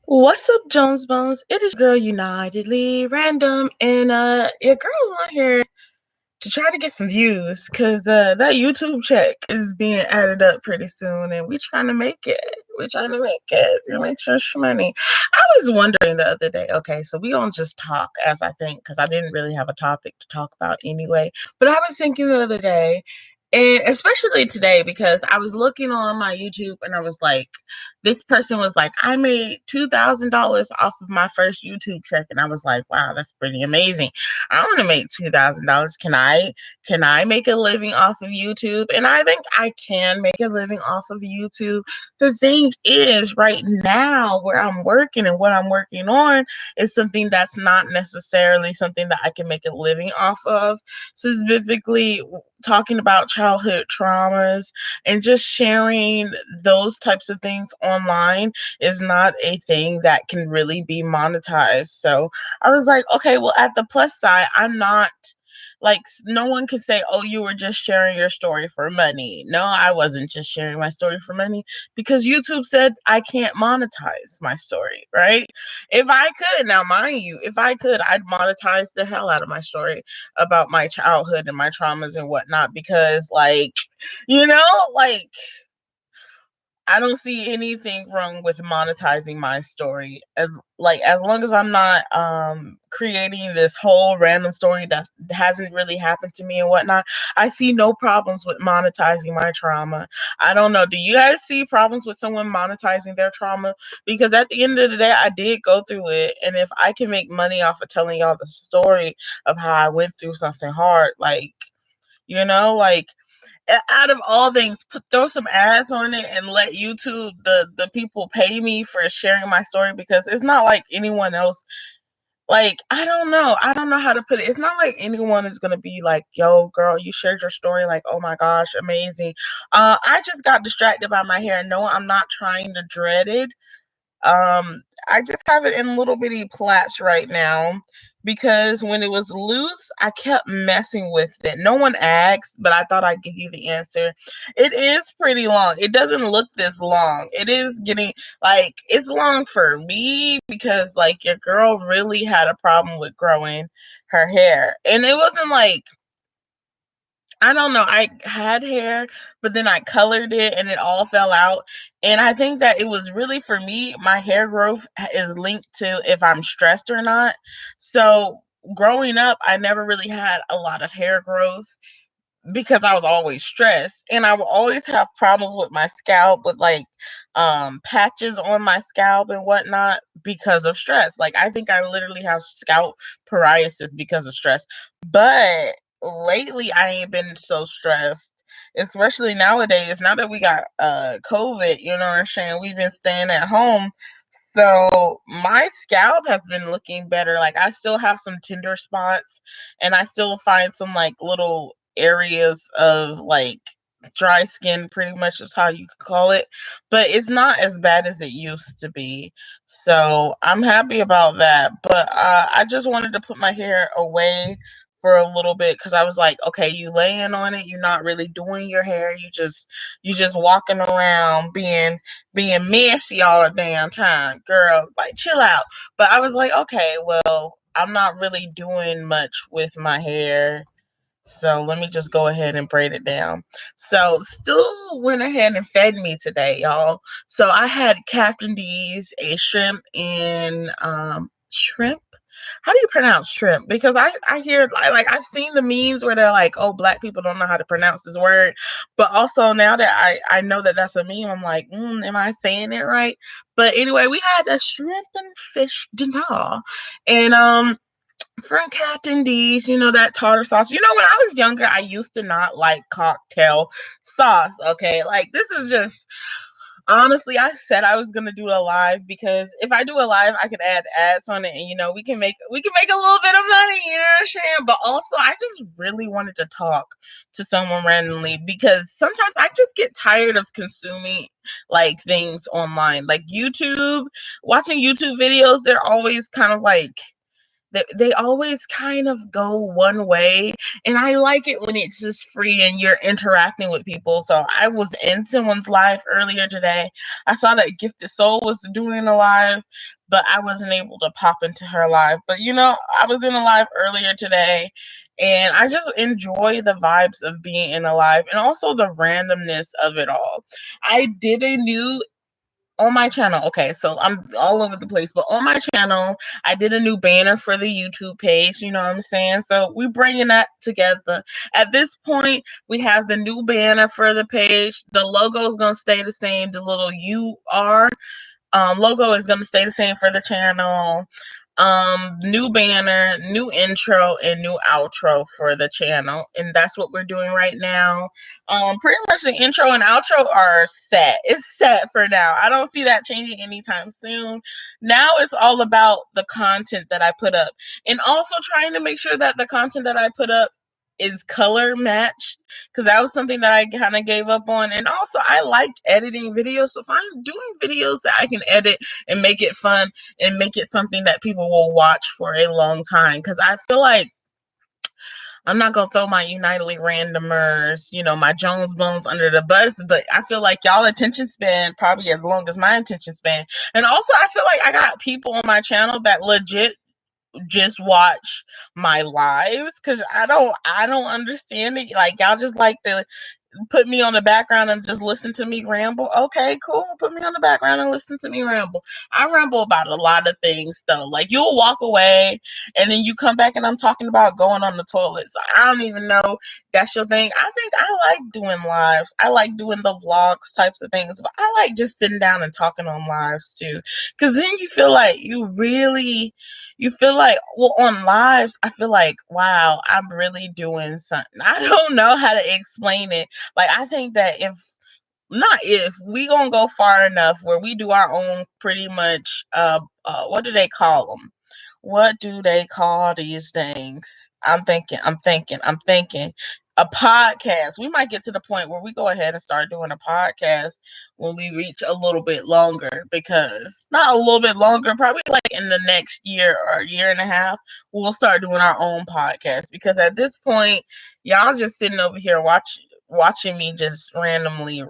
What's up, Jones Bones? It is your girl Unitedly Random, and your girl's on here to try to get some views, cause that YouTube check is being added up pretty soon, and we trying to make it. We trying to make it. We make sure money. I was wondering the other day. Okay, so we don't just talk, as I think, cause I didn't really have a topic to talk about anyway. But I was thinking the other day. And especially today, because I was looking on my YouTube and I was like, this person was like, I made $2,000 off of my first YouTube check. And I was like, wow, that's pretty amazing. I want to make $2,000. Can I make a living off of YouTube? And I think I can make a living off of YouTube. The thing is, right now, where I'm working and what I'm working on is something that's not necessarily something that I can make a living off of. Specifically, talking about childhood traumas and just sharing those types of things online is not a thing that can really be monetized. So I was like, okay, well, at the plus side, I'm not like, no one could say, oh, you were just sharing your story for money. No, I wasn't just sharing my story for money because YouTube said I can't monetize my story, right? If I could, now mind you, if I could, I'd monetize the hell out of my story about my childhood and my traumas and whatnot because, like, you know, like, I don't see anything wrong with monetizing my story as long as I'm not creating this whole random story that hasn't really happened to me and whatnot. I see no problems with monetizing my trauma. I don't know. Do you guys see problems with someone monetizing their trauma? Because at the end of the day, I did go through it, and if I can make money off of telling y'all the story of how I went through something hard, like, like, out of all things, throw some ads on it and let YouTube, the people, pay me for sharing my story, because it's not like anyone else. Like, I don't know how to put it. It's not like anyone is gonna be like, yo, girl, you shared your story, like, oh my gosh, amazing. I just got distracted by my hair. No, I'm not trying to dread it. I just have it in little bitty plaits right now because when it was loose, I kept messing with it. No one asked, but I thought I'd give you the answer. It is pretty long. It doesn't look this long. It is getting, like, it's long for me because, like, your girl really had a problem with growing her hair. And it wasn't like, I don't know. I had hair, but then I colored it and it all fell out. And I think that it was really, for me, my hair growth is linked to if I'm stressed or not. So growing up, I never really had a lot of hair growth because I was always stressed, and I would always have problems with my scalp, with like patches on my scalp and whatnot because of stress. Like, I think I literally have scalp psoriasis because of stress. But lately I ain't been so stressed. Especially nowadays, now that we got COVID, you know what I'm saying? We've been staying at home. So my scalp has been looking better. Like, I still have some tender spots, and I still find some like little areas of like dry skin, pretty much is how you could call it. But it's not as bad as it used to be. So I'm happy about that. But I just wanted to put my hair away for a little bit because I was like, okay, you laying on it, you're not really doing your hair, you just walking around being messy all the damn time, girl. Like, chill out. But I was like, okay, well, I'm not really doing much with my hair, so let me just go ahead and braid it down. So still went ahead and fed me today, y'all. So I had Captain D's, a shrimp and shrimp. How do you pronounce shrimp? Because I hear, like, I've seen the memes where they're like, oh, black people don't know how to pronounce this word. But also, now that I know that that's a meme, I'm like, am I saying it right? But anyway, we had a shrimp and fish dinner. And from Captain D's, that tartar sauce. When I was younger, I used to not like cocktail sauce. Okay, like, this is just, honestly, I said I was gonna do a live because if I do a live, I could add ads on it, and we can make a little bit of money. You know what I'm saying? But also, I just really wanted to talk to someone randomly because sometimes I just get tired of consuming like things online, like YouTube, watching YouTube videos. They're always kind of like, they always kind of go one way, and I like it when it's just free and you're interacting with people. So I was in someone's live earlier today. I saw that Gifted Soul was doing a live, but I wasn't able to pop into her live. But I was in a live earlier today, and I just enjoy the vibes of being in a live and also the randomness of it all. I did a new on my channel. Okay, so I'm all over the place, but on my channel, I did a new banner for the YouTube page. You know what I'm saying? So we bringing that together. At this point, we have the new banner for the page. The logo is gonna stay the same. The little UR logo is going to stay the same for the channel. New banner, new intro, and new outro for the channel, and that's what we're doing right now. Pretty much the intro and outro are set. It's set for now. I don't see that changing anytime soon. Now it's all about the content that I put up, and also trying to make sure that the content that I put up is color matched, because that was something that I kind of gave up on. And also, I like editing videos, so if I'm doing videos that I can edit and make it fun and make it something that people will watch for a long time, because I feel like I'm not gonna throw my Unitedly randomers, my Jones Bones under the bus, but I feel like y'all attention span probably as long as my attention span. And also, I feel like I got people on my channel that legit just watch my lives, because I don't understand it. Like, y'all just like to put me on the background and just listen to me ramble. Okay, cool. Put me on the background and listen to me ramble. I ramble about a lot of things though. Like, you'll walk away and then you come back and I'm talking about going on the toilet. So I don't even know that's your thing. I think I like doing lives. I like doing the vlogs types of things, but I like just sitting down and talking on lives too. Cause then you feel like well, on lives, I feel like, wow, I'm really doing something. I don't know how to explain it. Like, I think that if we gonna go far enough where we do our own pretty much what do they call them? What do they call these things? I'm thinking. A podcast. We might get to the point where we go ahead and start doing a podcast when we reach a little bit longer, because not a little bit longer, probably like in the next year or year and a half, we'll start doing our own podcast, because at this point, y'all just sitting over here watching me just randomly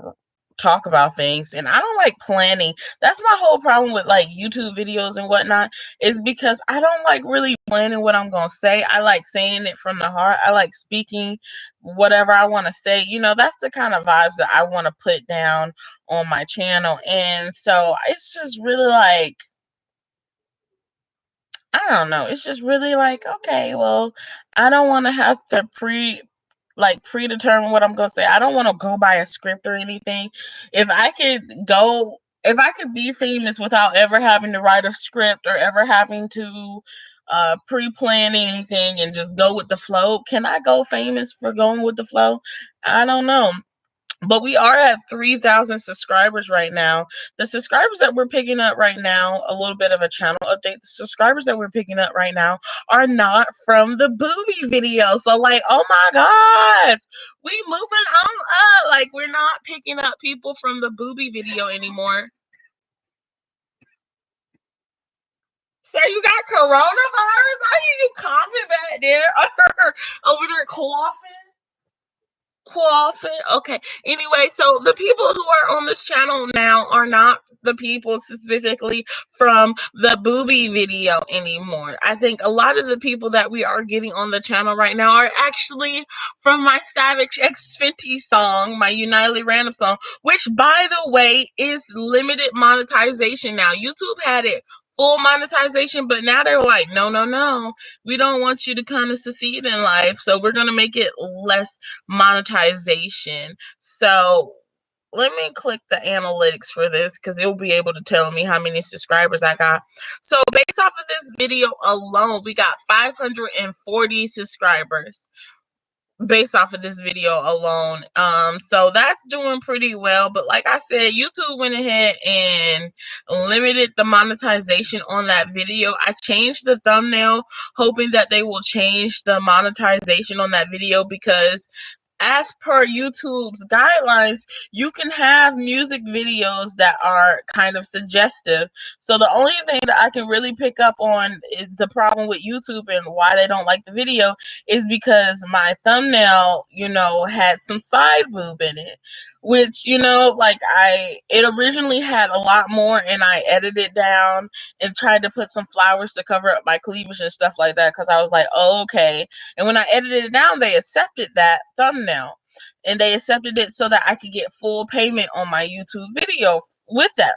talk about things, and I don't like planning. That's my whole problem with like YouTube videos and whatnot, is because I don't like really planning what I'm gonna say. I like saying it from the heart. I like speaking whatever I want to say. That's the kind of vibes that I want to put down on my channel. And so it's just really like, I don't know. It's just really like, okay, well, I don't want to have to predetermine what I'm gonna say. I don't want to go by a script or anything. If I could be famous without ever having to write a script or ever having to pre-plan anything and just go with the flow, can I go famous for going with the flow? I don't know. But we are at 3,000 subscribers right now. The subscribers that we're picking up right now, a little bit of a channel update. The subscribers that we're picking up right now are not from the booby video. So, like, oh my God, we moving on up. Like, we're not picking up people from the booby video anymore. So you got coronavirus? Why are you coughing back there? Over there coughing. Okay. Anyway, so the people who are on this channel now are not the people specifically from the booby video anymore. I think a lot of the people that we are getting on the channel right now are actually from my Savage X Fenty song, my Unitedly Random song, which, by the way, is limited monetization now. YouTube had it full monetization, but now they're like, no, we don't want you to kind of succeed in life, so we're going to make it less monetization. So let me click the analytics for this, because it'll be able to tell me how many subscribers I got. So based off of this video alone, we got 540 subscribers based off of this video alone. So that's doing pretty well. But like I said, YouTube went ahead and limited the monetization on that video. I changed the thumbnail hoping that they will change the monetization on that video, because as per YouTube's guidelines, you can have music videos that are kind of suggestive. So the only thing that I can really pick up on is the problem with YouTube and why they don't like the video is because my thumbnail, had some side boob in it, which, like it originally had a lot more and I edited it down and tried to put some flowers to cover up my cleavage and stuff like that because I was like, oh, okay. And when I edited it down, they accepted that thumbnail and they accepted it so that I could get full payment on my YouTube video with that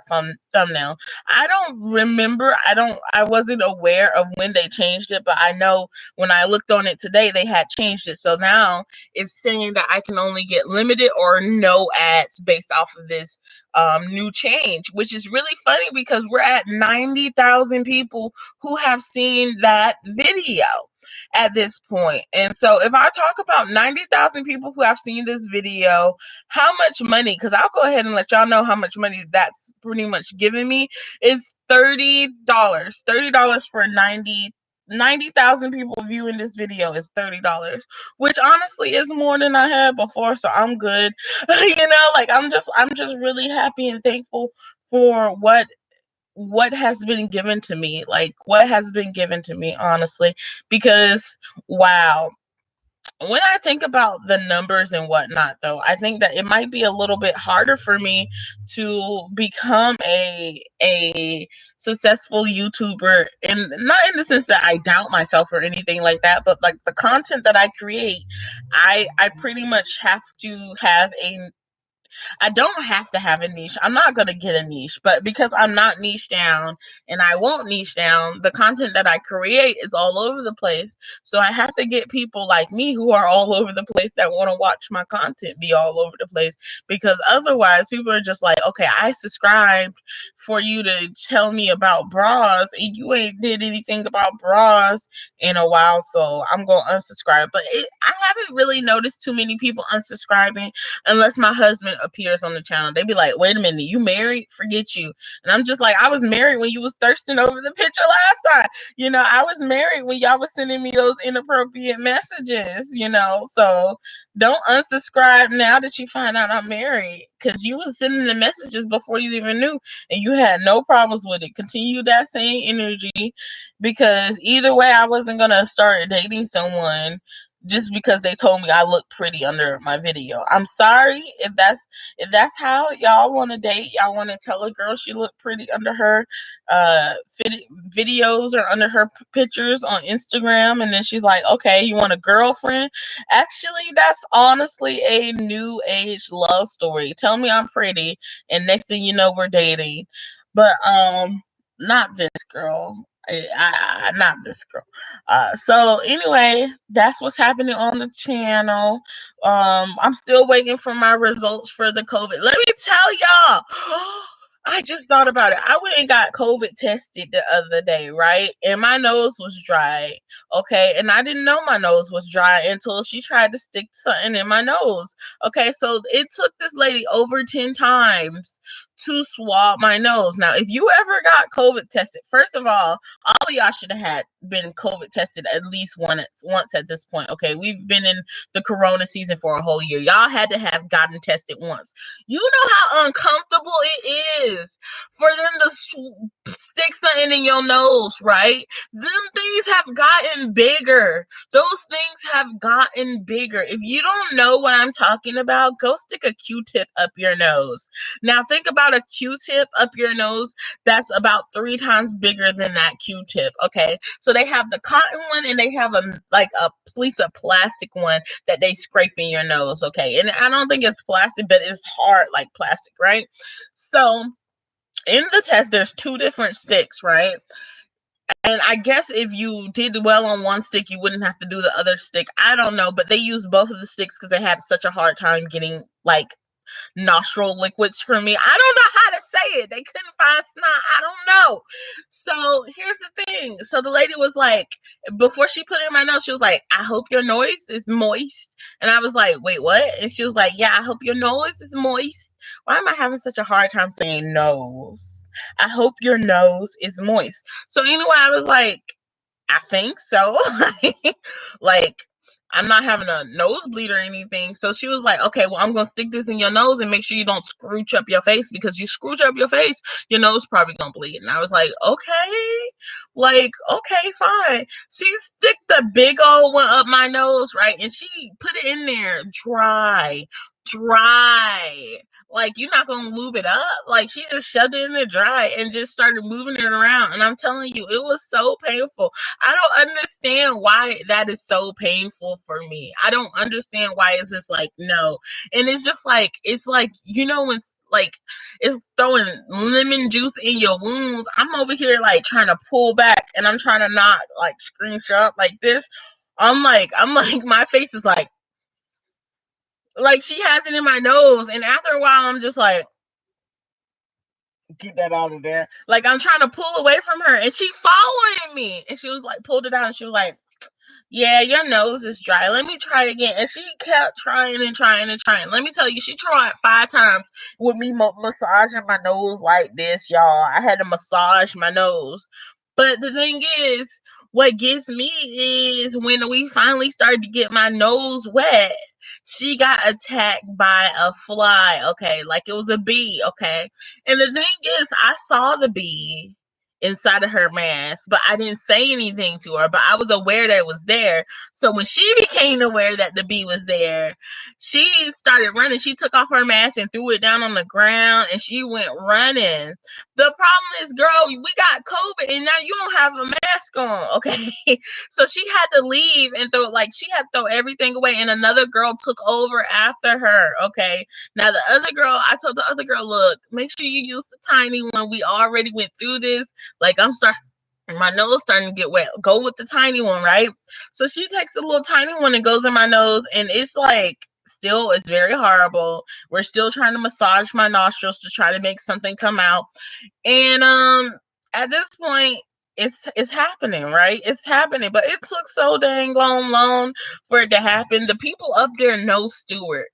thumbnail. I don't remember. I wasn't aware of when they changed it, but I know when I looked on it today, they had changed it. So now it's saying that I can only get limited or no ads based off of this new change, which is really funny because we're at 90,000 people who have seen that video at this point. And so if I talk about 90,000 people who have seen this video, how much money, because I'll go ahead and let y'all know how much money that's pretty much giving me, is $30. $30 for 90,000 people viewing this video is $30, which honestly is more than I had before, so I'm good. Like I'm just really happy and thankful for what has been given to me, honestly, because wow. When I think about the numbers and whatnot, though, I think that it might be a little bit harder for me to become a successful YouTuber, and not in the sense that I doubt myself or anything like that, but like the content that I create, I pretty much have to have I don't have to have a niche. I'm not going to get a niche, but because I'm not niche down and I won't niche down, the content that I create is all over the place. So I have to get people like me who are all over the place that want to watch my content be all over the place, because otherwise people are just like, okay, I subscribed for you to tell me about bras and you ain't did anything about bras in a while, so I'm going to unsubscribe. But I haven't really noticed too many people unsubscribing unless my husband appears on the channel. They be like, wait a minute, you married? Forget you. And I'm just like, I was married when you was thirsting over the picture last time. I was married when y'all was sending me those inappropriate messages, so don't unsubscribe now that you find out I'm married, because you was sending the messages before you even knew and you had no problems with it. Continue that same energy, because either way I wasn't gonna start dating someone just because they told me I look pretty under my video. I'm sorry if that's how y'all want to date. Y'all want to tell a girl she look pretty under her videos or under her pictures on Instagram, and then she's like, okay, you want a girlfriend? Actually, that's honestly a new age love story. Tell me I'm pretty, and next thing you know, we're dating. But not this girl. Not this girl. So anyway, that's what's happening on the channel. I'm still waiting for my results for the COVID. Let me tell y'all. I just thought about it. I went and got COVID tested the other day, right? And my nose was dry. Okay. And I didn't know my nose was dry until she tried to stick something in my nose. Okay. So it took this lady over 10 times to swab my nose. Now, if you ever got COVID tested, first of all of y'all should have had been COVID tested at least once at this point. Okay, we've been in the corona season for a whole year. Y'all had to have gotten tested once. You know how uncomfortable it is for them to stick something in your nose, right? Them things have gotten bigger. Those things have gotten bigger. If you don't know what I'm talking about, go stick a Q-tip up your nose. Now think about a Q-tip up your nose that's about 3 times bigger than that Q-tip. Okay, so they have the cotton one and they have a piece of plastic one that they scrape in your nose. Okay, and I don't think it's plastic, but it's hard like plastic, right? So in the test, there's 2 different sticks, right? And I guess if you did well on one stick, you wouldn't have to do the other stick. I don't know, but they used both of the sticks because they had such a hard time getting nostril liquids for me. I don't know how to say it. They couldn't find snot. I don't know. So here's the thing. So the lady was like, before she put it in my nose, she was like, I hope your nose is moist. And I was like, wait, what? And she was like, yeah, I hope your nose is moist. Why am I having such a hard time saying nose? I hope your nose is moist. So anyway, I was like, I think so. like I'm not having a nosebleed or anything. So she was like, okay, well, I'm going to stick this in your nose and make sure you don't scrooch up your face, because you scrooch up your face, your nose probably going to bleed. And I was like, okay, fine. She stick the big old one up my nose, right? And she put it in there dry. Like, you're not gonna lube it up. Like, she just shoved it in there dry and just started moving it around. And I'm telling you, it was so painful. I don't understand why that is so painful for me. I don't understand why it's just like, no. And it's like, when like it's throwing lemon juice in your wounds. I'm over here like trying to pull back, and I'm trying to not like scrunch up like this. I'm like, my face is like she has it in my nose, and after a while I'm just like, get that out of there. Like, I'm trying to pull away from her, and she following me, and she was like, pulled it out, and she was like, yeah, your nose is dry. Let me try it again. And she kept trying and trying and trying. Let me tell you, she tried 5 times with me massaging my nose like this, y'all. I had to massage my nose. But the thing is, what gets me is when we finally started to get my nose wet, she got attacked by a fly, okay? Like it was a bee, okay? And the thing is, I saw the bee inside of her mask, but I didn't say anything to her, but I was aware that it was there. So when she became aware that the bee was there, she started running. She took off her mask and threw it down on the ground, and she went running. The problem is, girl, we got COVID, and now you don't have a mask on, okay? So she had to leave and she had to throw everything away, and another girl took over after her, okay? Now the other girl, I told the other girl, look, make sure you use the tiny one. We already went through this. Like, my nose starting to get wet. Go with the tiny one, right? So she takes the little tiny one and goes in my nose, and it's like, still, it's very horrible. We're still trying to massage my nostrils to try to make something come out. And at this point, it's happening, right? It's happening, but it took so dang long for it to happen. The people up there know Stuart.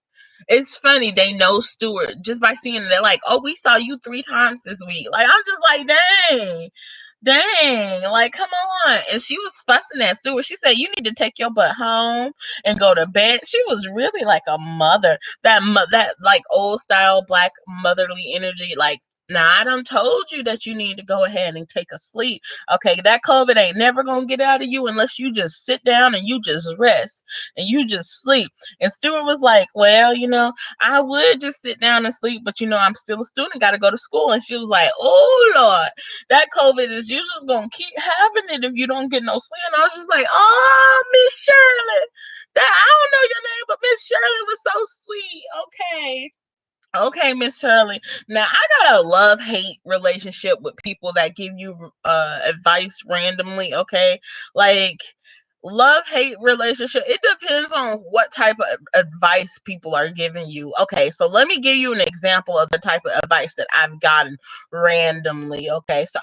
It's funny, they know Stuart just by seeing it. They're like, oh, we saw you 3 times this week. Like, I'm just like, dang, like, come on. And she was fussing at Stuart. She said, you need to take your butt home and go to bed. She was really like a mother, that like old style black motherly energy. Like, now I done told you that you need to go ahead and take a sleep. Okay, that COVID ain't never gonna get out of you unless you just sit down and you just rest and you just sleep. And Stuart was like, well, I would just sit down and sleep, but I'm still a student, gotta go to school. And she was like, oh Lord, that COVID is, you just gonna keep having it if you don't get no sleep. And I was just like, oh, Miss Shirley, that I don't know your name, but Miss Shirley was so sweet. Okay, Miss Shirley. Now I got a love-hate relationship with people that give you advice randomly, okay? Like, love-hate relationship, it depends on what type of advice people are giving you. Okay, so let me give you an example of the type of advice that I've gotten randomly, okay? So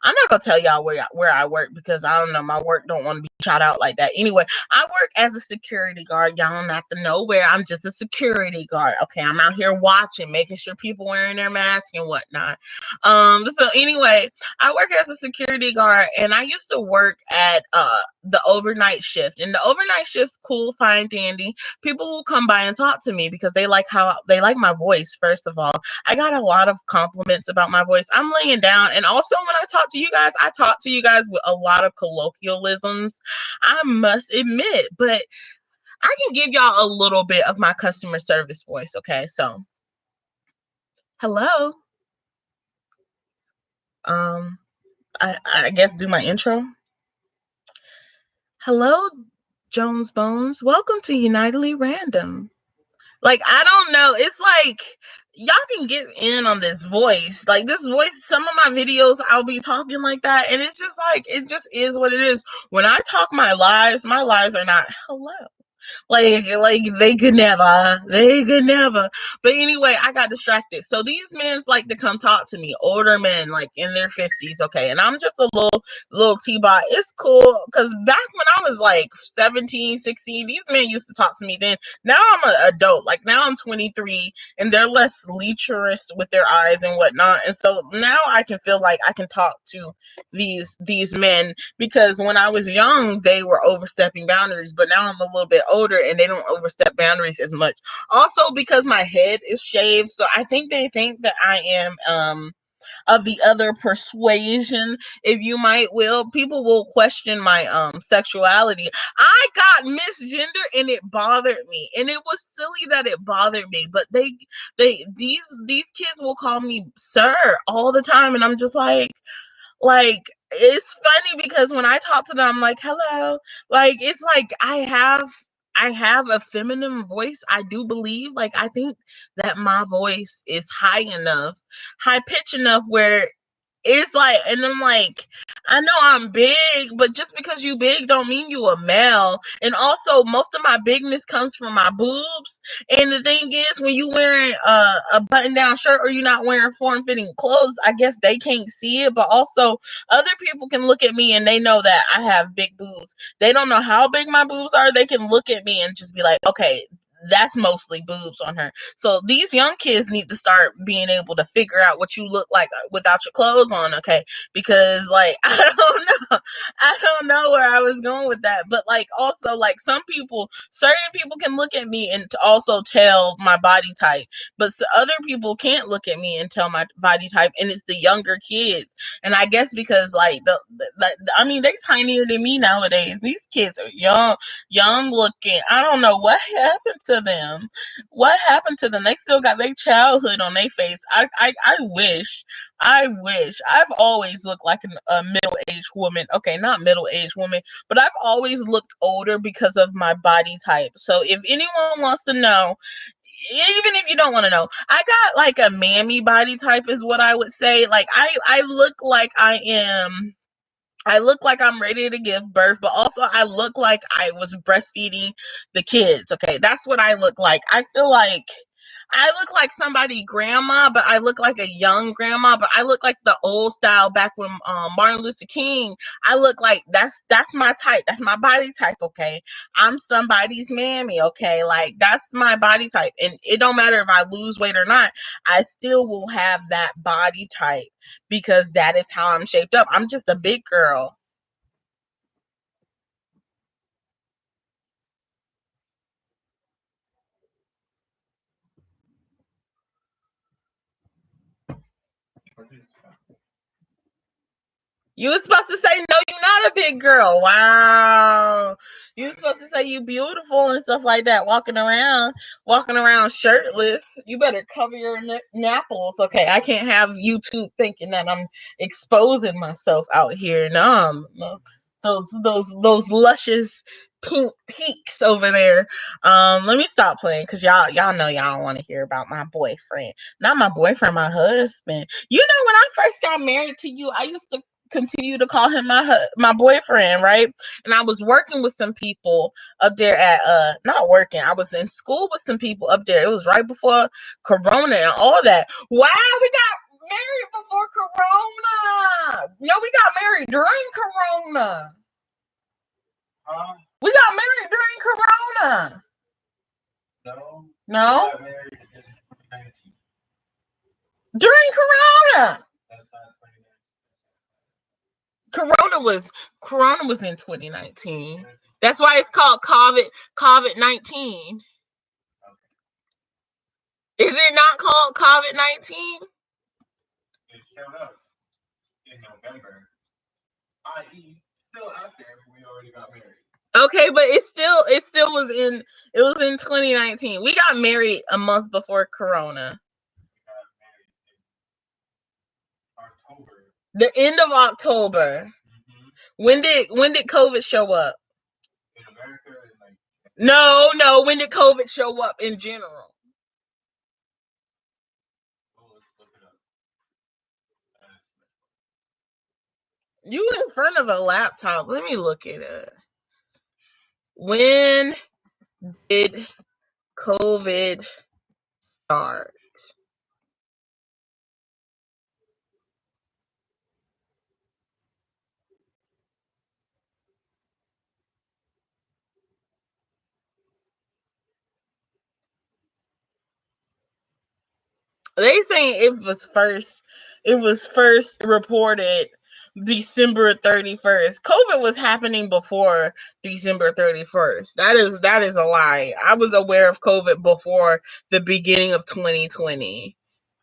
I'm not gonna tell y'all where I work, because I don't know, my work don't want to be shout out like that. Anyway, I work as a security guard. Y'all don't have to know where. I'm just a security guard. Okay, I'm out here watching, making sure people wearing their masks and whatnot. So anyway, I work as a security guard, and I used to work at the overnight shift. And the overnight shift's cool, fine, dandy. People will come by and talk to me because they like my voice. First of all, I got a lot of compliments about my voice. I'm laying down, and also when I talk to you guys with a lot of colloquialisms, I must admit, but I can give y'all a little bit of my customer service voice, okay? So, hello. I guess do my intro. Hello, Jones Bones. Welcome to Unitedly Random. Like, I don't know. It's like, y'all can get in on this voice. Like, this voice, some of my videos, I'll be talking like that. And it's just like, it just is what it is. When I talk my lives are not hello. Like they could never. But anyway, I got distracted. So these men like to come talk to me, older men, like in their 50s, okay, and I'm just a little T-bot. It's cool because back when I was like 17, 16, these men used to talk to me then. Now I'm an adult. Like now I'm 23, and they're less lecherous with their eyes and whatnot. And so now I can feel like I can talk to these men, because when I was young, they were overstepping boundaries, but now I'm a little bit older and they don't overstep boundaries as much. Also, because my head is shaved, so I think they think that I am of the other persuasion, if you might will. People will question my sexuality. I got misgender and it bothered me. And it was silly that it bothered me. But these kids will call me sir all the time, and I'm just like it's funny because when I talk to them, I'm like, hello. Like it's like I have a feminine voice. I do believe. Like I think that my voice is high pitch enough where it's like, and I'm like, I know I'm big, but just because you big don't mean you a male. And also, most of my bigness comes from my boobs. And the thing is, when you wearing a button-down shirt or you're not wearing form-fitting clothes, I guess they can't see it. But also, other people can look at me and they know that I have big boobs. They don't know how big my boobs are. They can look at me and just be like, okay, that's mostly boobs on her. So these young kids need to start being able to figure out what you look like without your clothes on, okay? Because like I don't know where I was going with that, but like also like certain people can look at me and also tell my body type, but other people can't look at me and tell my body type, and it's the younger kids. And I guess because like I mean, they're tinier than me nowadays. These kids are young looking. I don't know what happened to them. What happened to them? They still got their childhood on their face. I wish. I wish. I've always looked like a middle-aged woman. Okay, not middle-aged woman, but I've always looked older because of my body type. So if anyone wants to know, even if you don't want to know, I got like a mammy body type is what I would say. Like I look like I'm ready to give birth, but also I look like I was breastfeeding the kids. Okay, that's what I look like. I feel like I look like somebody grandma, but I look like a young grandma, but I look like the old style back when Martin Luther King. I look like that's my type. That's my body type, okay? I'm somebody's mammy, okay? Like that's my body type. And it don't matter if I lose weight or not, I still will have that body type because that is how I'm shaped up. I'm just a big girl. You were supposed to say no, you're not a big girl. Wow. You were supposed to say you beautiful and stuff like that. Walking around shirtless. You better cover your napples. Okay, I can't have YouTube thinking that I'm exposing myself out here. No, those luscious pink peaks over there. Let me stop playing because y'all know y'all don't want to hear about my boyfriend. Not my boyfriend, my husband. You know, when I first got married to you, I used to continue to call him my boyfriend, right? And I was working with some people up there at not working. I was in school with some people up there. It was right before Corona and all that. Wow, we got married before Corona. No, we got married during Corona. We got married during Corona. No? During Corona. Corona was in 2019. That's why it's called COVID-19. Is it not called COVID-19? Okay, but it was in 2019. We got married a month before Corona. The end of October. When did COVID show up? No. When did COVID show up in general? You in front of a laptop. Let me look at it. When did COVID start? They saying it was first reported December 31st. COVID was happening before December 31st. That is a lie. I was aware of COVID before the beginning of 2020.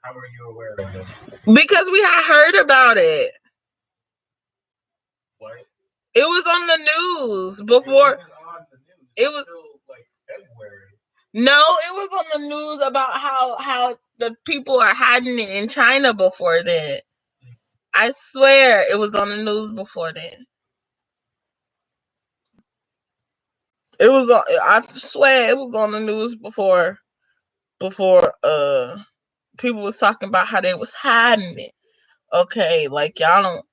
How were you aware of it? Because we had heard about it. What? It was on the news before. It was like February. No, it was on the news about how the people are hiding it in China before then. I swear it was on the news before then. I swear it was on the news before people was talking about how they was hiding it. Okay, like y'all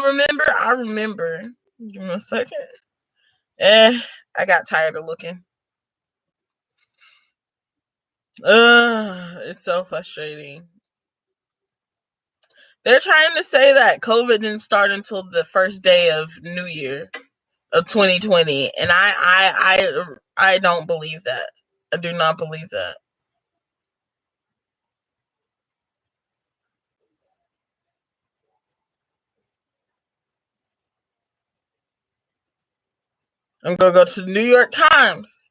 remember? I remember. Give me a second. I got tired of looking. It's so frustrating. They're trying to say that COVID didn't start until the first day of New Year of 2020, and I don't believe that. I do not believe that. I'm gonna go to the New York Times.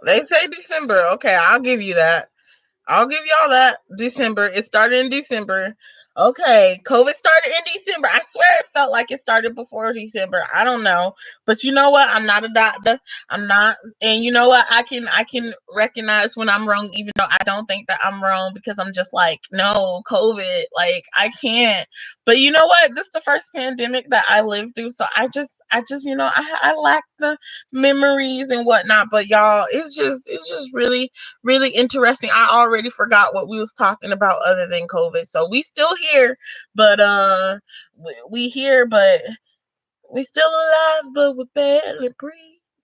They say December. Okay, I'll give you that. I'll give y'all that. December. It started in December. Okay, COVID started in December. I swear it felt like it started before December. I don't know, but you know what? I'm not a doctor. I'm not, and you know what? I can recognize when I'm wrong, even though I don't think that I'm wrong, because I'm just like, no, COVID. Like I can't. But you know what? This is the first pandemic that I lived through, so I just, I lack the memories and whatnot. But y'all, it's just really interesting. I already forgot what we was talking about other than COVID. So we still here, but we here, but we still alive, but we're barely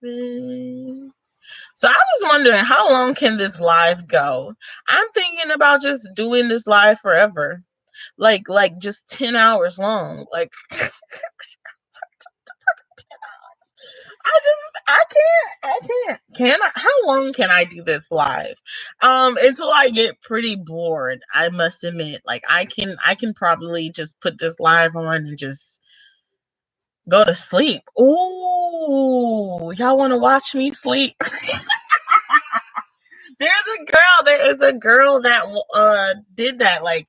breathing. So I was wondering, how long can this live go? I'm thinking about just doing this live forever. Like just 10 hours long. Like I can't. Can I? How long can I do this live? Until I get pretty bored. I must admit, like I can probably just put this live on and just go to sleep. Ooh, y'all want to watch me sleep? There is a girl that did that, like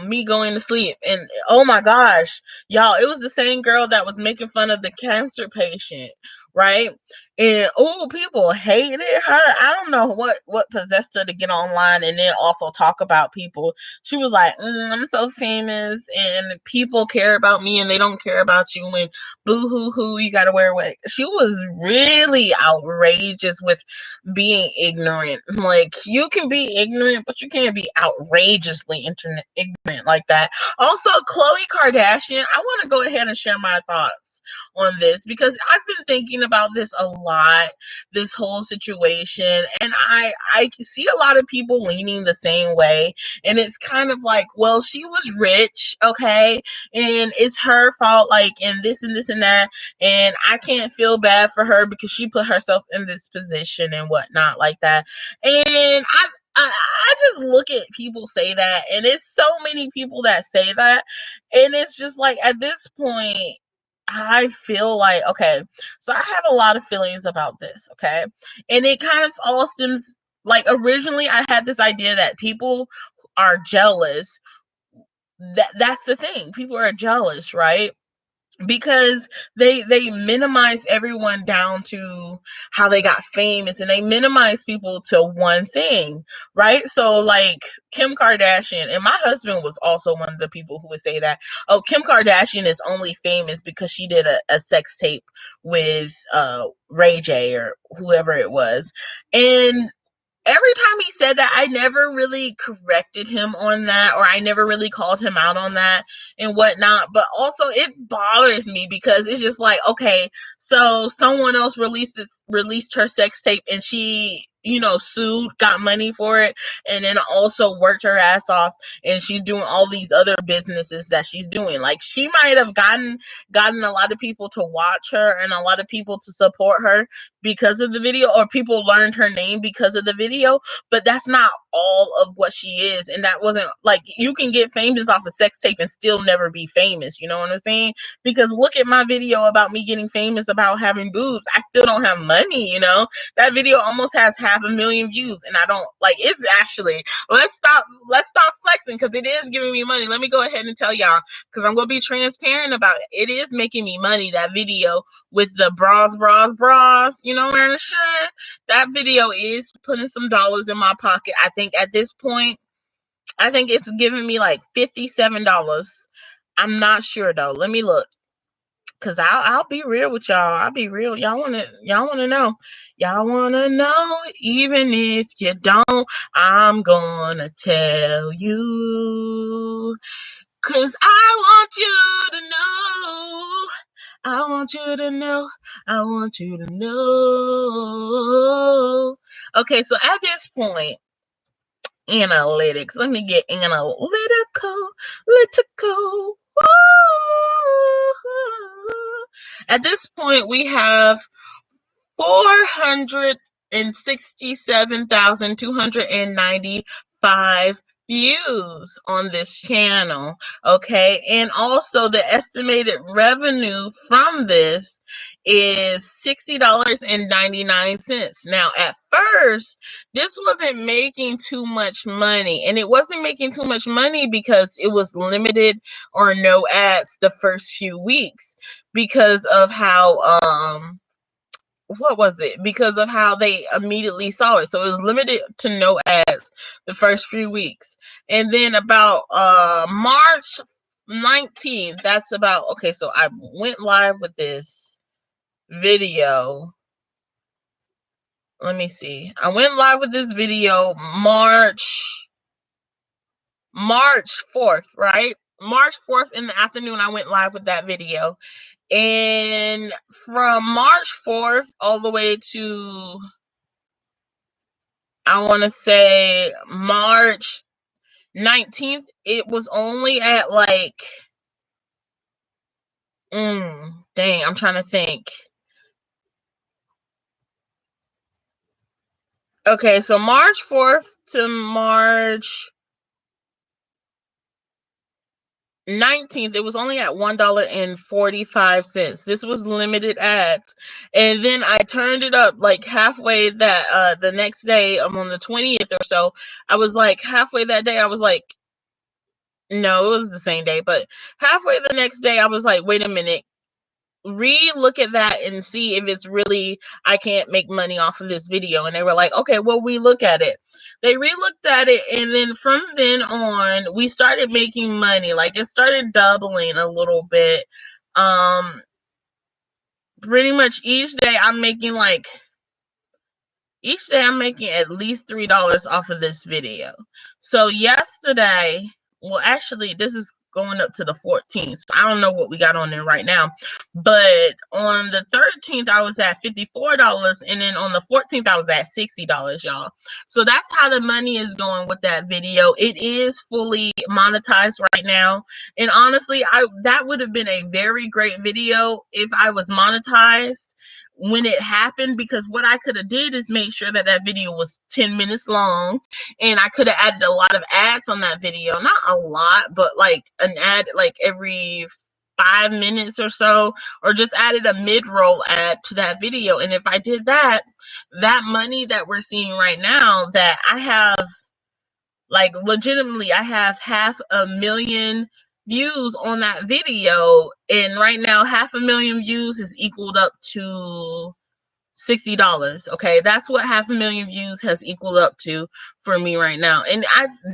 me going to sleep, and oh my gosh, y'all, it was the same girl that was making fun of the cancer patient, right? And oh, people hated her. I don't know what possessed her to get online and then also talk about people. She was like, I'm so famous and people care about me and they don't care about you, and boo hoo hoo, you gotta wear what. She was really outrageous with being ignorant. Like you can be ignorant, but you can't be outrageously internet ignorant like that. Also, Khloe Kardashian, I want to go ahead and share my thoughts on this because I've been thinking about this a lot, this whole situation, and I see a lot of people leaning the same way, and it's kind of like, well, she was rich, okay, and it's her fault, like, and this and that, and I can't feel bad for her because she put herself in this position and whatnot like that. And I just look at people say that, and it's so many people that say that, and it's just like at this point, I feel like, okay, so I have a lot of feelings about this, okay, and it kind of all stems, like, originally I had this idea that people are jealous. That's the thing, people are jealous, right? Because they minimize everyone down to how they got famous, and they minimize people to one thing, right? So like Kim Kardashian, and my husband was also one of the people who would say that, oh, Kim Kardashian is only famous because she did a sex tape with Ray J or whoever it was. And every time he said that, I never really corrected him on that, or I never really called him out on that and whatnot. But also, it bothers me because it's just like, okay, so someone else released her sex tape, and she, sued, got money for it, and then also worked her ass off, and she's doing all these other businesses that she's doing. Like, she might have gotten a lot of people to watch her and a lot of people to support her because of the video, or people learned her name because of the video, but that's not all of what she is. And that wasn't like, you can get famous off a sex tape and still never be famous, you know what I'm saying? Because look at my video about me getting famous about having boobs. I still don't have money, that video almost has 500,000 views, and I don't like, it's actually, let's stop flexing, because it is giving me money. Let me go ahead and tell y'all, because I'm gonna be transparent about it. It is making me money, that video with the bras, wearing a shirt. That video is putting some dollars in my pocket. I think at this point, I think it's giving me like $57. I'm not sure though. Let me look. Cause I'll be real with y'all. I'll be real. Y'all wanna know. Y'all wanna know, even if you don't, I'm gonna tell you. Cause I want you to know. I want you to know. I want you to know. Okay, so at this point, analytics. Let me get analytical. At this point, we have 467,295 views on this channel. Okay, and also the estimated revenue from this is $60.99. Now, at first, this wasn't making too much money, and it wasn't making too much money because it was limited or no ads the first few weeks, because of how what was it? Because of how they immediately saw it. So it was limited to no ads the first few weeks. And then about March 19th, that's about, okay, so I went live with this video. Let me see. I went live with this video March 4th, right? March 4th in the afternoon, I went live with that video. And from March 4th all the way to, I want to say, March 19th, it was only at like, dang, I'm trying to think. Okay, so March 4th to March 19th, it was only at $1.45. This was limited ads. And then I turned it up like halfway that the next day, on the 20th or so. I was like, halfway that day, I was like, no, it was the same day, but halfway the next day, I was like, wait a minute, re-look at that and see if it's really, I can't make money off of this video. And they were like, okay, well, we look at it. They re-looked at it, and then from then on, we started making money. Like, it started doubling a little bit. Pretty much each day I'm making at least $3 off of this video. So yesterday, well, actually, this is going up to the 14th. So I don't know what we got on there right now. But on the 13th, I was at $54. And then on the 14th, I was at $60, y'all. So that's how the money is going with that video. It is fully monetized right now. And honestly, that would have been a very great video if I was monetized when it happened, because what I could have did is make sure that that video was 10 minutes long, and I could have added a lot of ads on that video. Not a lot, but like an ad like every 5 minutes or so, or just added a mid-roll ad to that video. And if I did that, that money that we're seeing right now, that I have, like, legitimately, I have 500,000 views on that video, and right now 500,000 views is equaled up to $60. Okay, that's what 500,000 views has equaled up to for me right now. And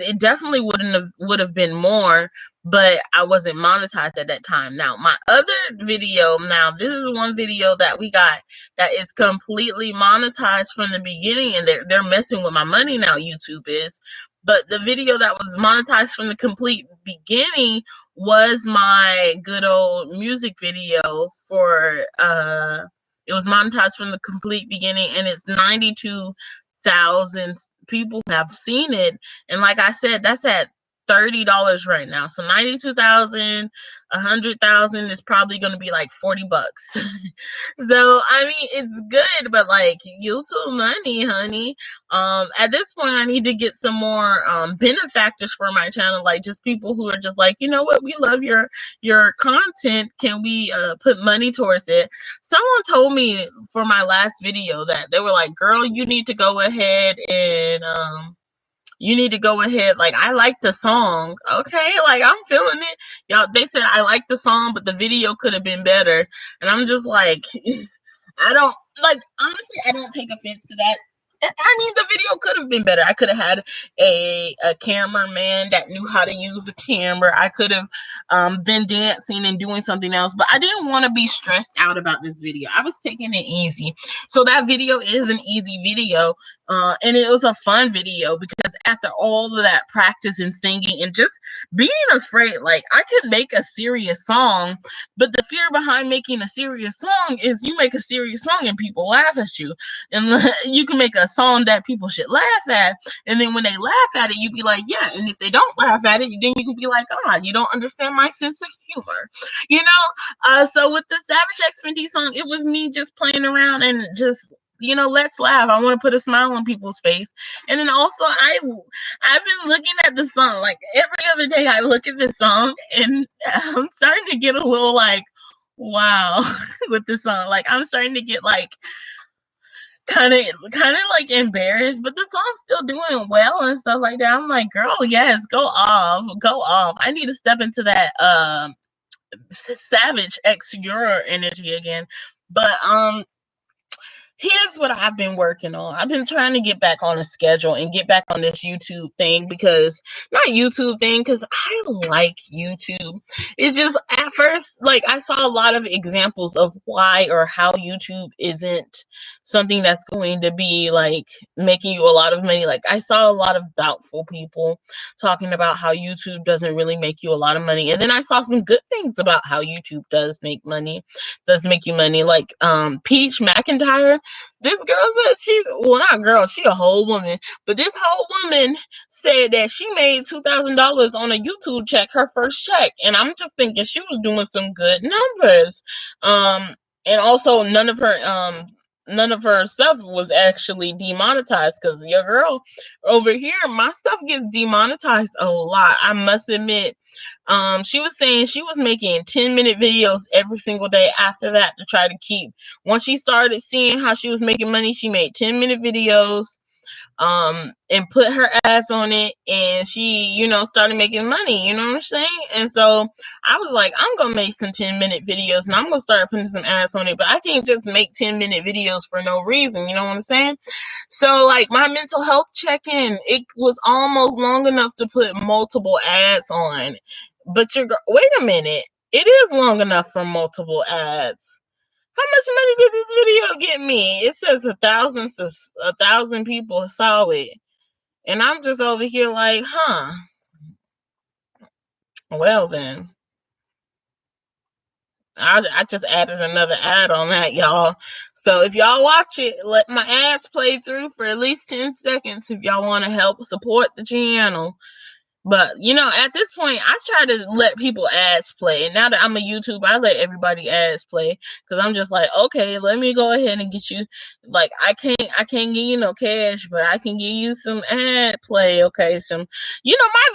it definitely would have been more, but I wasn't monetized at that time. Now my other video, now this is one video that we got that is completely monetized from the beginning, and they're messing with my money now, YouTube is. But the video that was monetized from the complete beginning was my good old music video for it was monetized from the complete beginning, and it's 92,000 people have seen it. And like I said, that's at $30 right now. So 92,000, 100,000 is probably going to be like $40. So I mean, it's good, but like YouTube money, honey. At this point, I need to get some more benefactors for my channel, like just people who are just like, you know what, we love your content. Can we put money towards it? Someone told me for my last video that they were like, girl, you need to go ahead and like, I like the song. Okay, like, I'm feeling it. Y'all, they said I like the song, but the video could have been better. And I'm just like, I don't, like, honestly, I don't take offense to that. I mean, the video could have been better. I could have had a cameraman that knew how to use the camera. I could have been dancing and doing something else, but I didn't want to be stressed out about this video. I was taking it easy. So that video is an easy video, and it was a fun video because after all of that practice and singing and just being afraid, like, I could make a serious song, but the fear behind making a serious song is you make a serious song and people laugh at you. And you can make a song that people should laugh at, and then when they laugh at it, you be like, yeah. And if they don't laugh at it, then you can be like, oh, you don't understand my sense of humor, you know. So with the Savage X Fenty song, it was me just playing around and just, you know, let's laugh. I want to put a smile on people's face. And then also I've been looking at the song, like every other day I look at this song, and I'm starting to get a little like, wow, with the song. Like, I'm starting to get like kind of like embarrassed, but the song's still doing well and stuff like that. I'm like, girl, yes, go off. I need to step into that Savage X Euro energy again. But here's what I've been working on. I've been trying to get back on a schedule and get back on this YouTube thing, because I like YouTube. It's just, at first, like, I saw a lot of examples of why or how YouTube isn't something that's going to be like making you a lot of money. Like, I saw a lot of doubtful people talking about how YouTube doesn't really make you a lot of money. And then I saw some good things about how YouTube does make you money. Like Peach McIntyre. This girl said she a whole woman, but this whole woman said that she made $2,000 on a YouTube check, her first check. And I'm just thinking she was doing some good numbers. And also none of her stuff was actually demonetized, because your girl over here, my stuff gets demonetized a lot, I must admit. She was saying she was making 10-minute videos every single day after that to try to keep. Once she started seeing how she was making money, she made 10-minute videos, and put her ass on it, and she, started making money, you know what I'm saying? And so I was like, I'm gonna make some 10-minute videos, and I'm gonna start putting some ass on it, but I can't just make 10-minute videos for no reason, you know what I'm saying? So, like, my mental health check-in, it was almost long enough to put multiple ads on, but wait a minute, it is long enough for multiple ads. How much money did this video get me? It says 1,000 people saw it. And I'm just over here like, well then. I just added another ad on that, y'all. So if y'all watch it, let my ads play through for at least 10 seconds if y'all want to help support the channel. But, at this point, I try to let people ads play. And now that I'm a YouTuber, I let everybody ads play. Because I'm just like, okay, let me go ahead and get you. Like, I can't give you no cash, but I can give you some ad play. Okay, my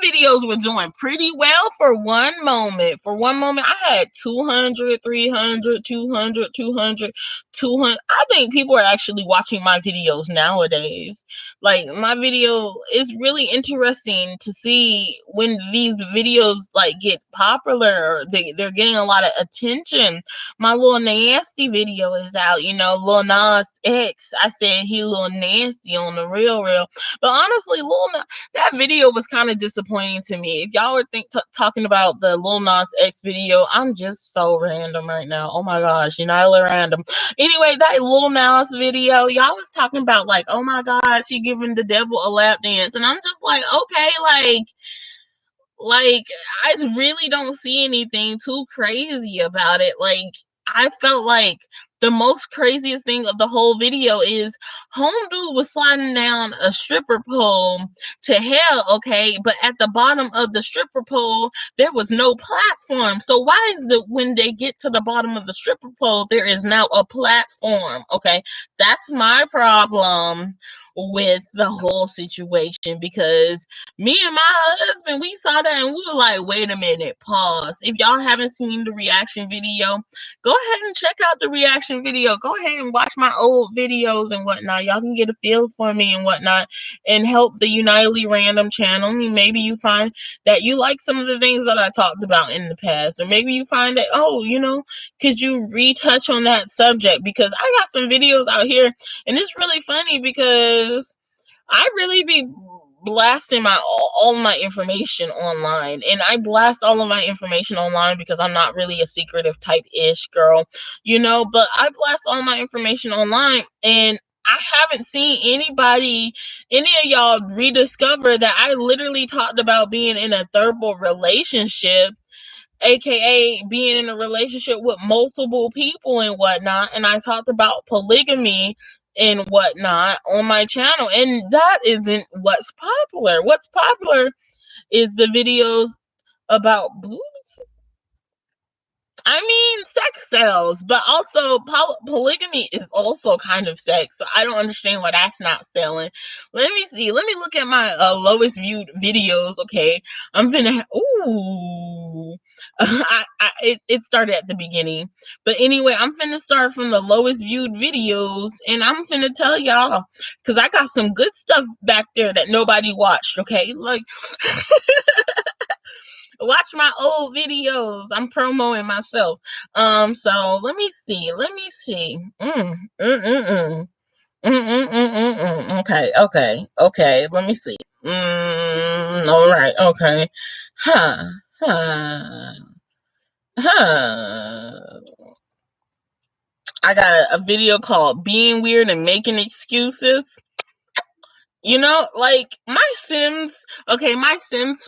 videos were doing pretty well for one moment. For one moment, I had 200, 300, 200, 200, 200. I think people are actually watching my videos nowadays. Like, my video is really interesting to see when these videos like get popular, they're getting a lot of attention. My little nasty video is out, Lil Nas X. I said he little nasty on the real. But honestly, that video was kind of disappointing to me. If y'all were talking about the Lil Nas X video, I'm just so random right now. Oh my gosh, little random. Anyway, that Lil Nas video, y'all was talking about like, oh my god, she giving the devil a lap dance, and I'm just like, okay, like I really don't see anything too crazy about it. Like, I felt like the most craziest thing of the whole video is home dude was sliding down a stripper pole to hell, okay, but at the bottom of the stripper pole there was no platform. So why is it when they get to the bottom of the stripper pole there is now a platform? Okay, that's my problem with the whole situation, because me and my husband, we saw that and we were like, wait a minute, pause. If y'all haven't seen the reaction video, go ahead and check out the reaction video. Go ahead and watch my old videos and whatnot. Y'all can get a feel for me and whatnot, and help the Unitedly Random channel. I mean, maybe you find that you like some of the things that I talked about in the past, or maybe you find that, could you retouch on that subject? Because I got some videos out here, and it's really funny because I really be blasting all my information online, and I blast all of my information online because I'm not really a secretive type-ish girl, but I blast all my information online, and I haven't seen any of y'all rediscover that I literally talked about being in a throuple relationship, aka being in a relationship with multiple people and whatnot, and I talked about polygamy and whatnot on my channel, and that isn't what's popular. What's popular is the videos about boobs. I mean, sex sells, but also polygamy is also kind of sex. So I don't understand why that's not selling. Let me see. Let me look at my lowest viewed videos. Okay, I'm gonna. Ooh, it started at the beginning, but anyway, I'm finna start from the lowest viewed videos, and I'm finna tell y'all because I got some good stuff back there that nobody watched. Okay, like. Watch my old videos. I'm promoting myself. So let me see. Okay. Let me see. All right. Okay. Huh. Huh. Huh. I got a video called "Being Weird and Making Excuses." Like my Sims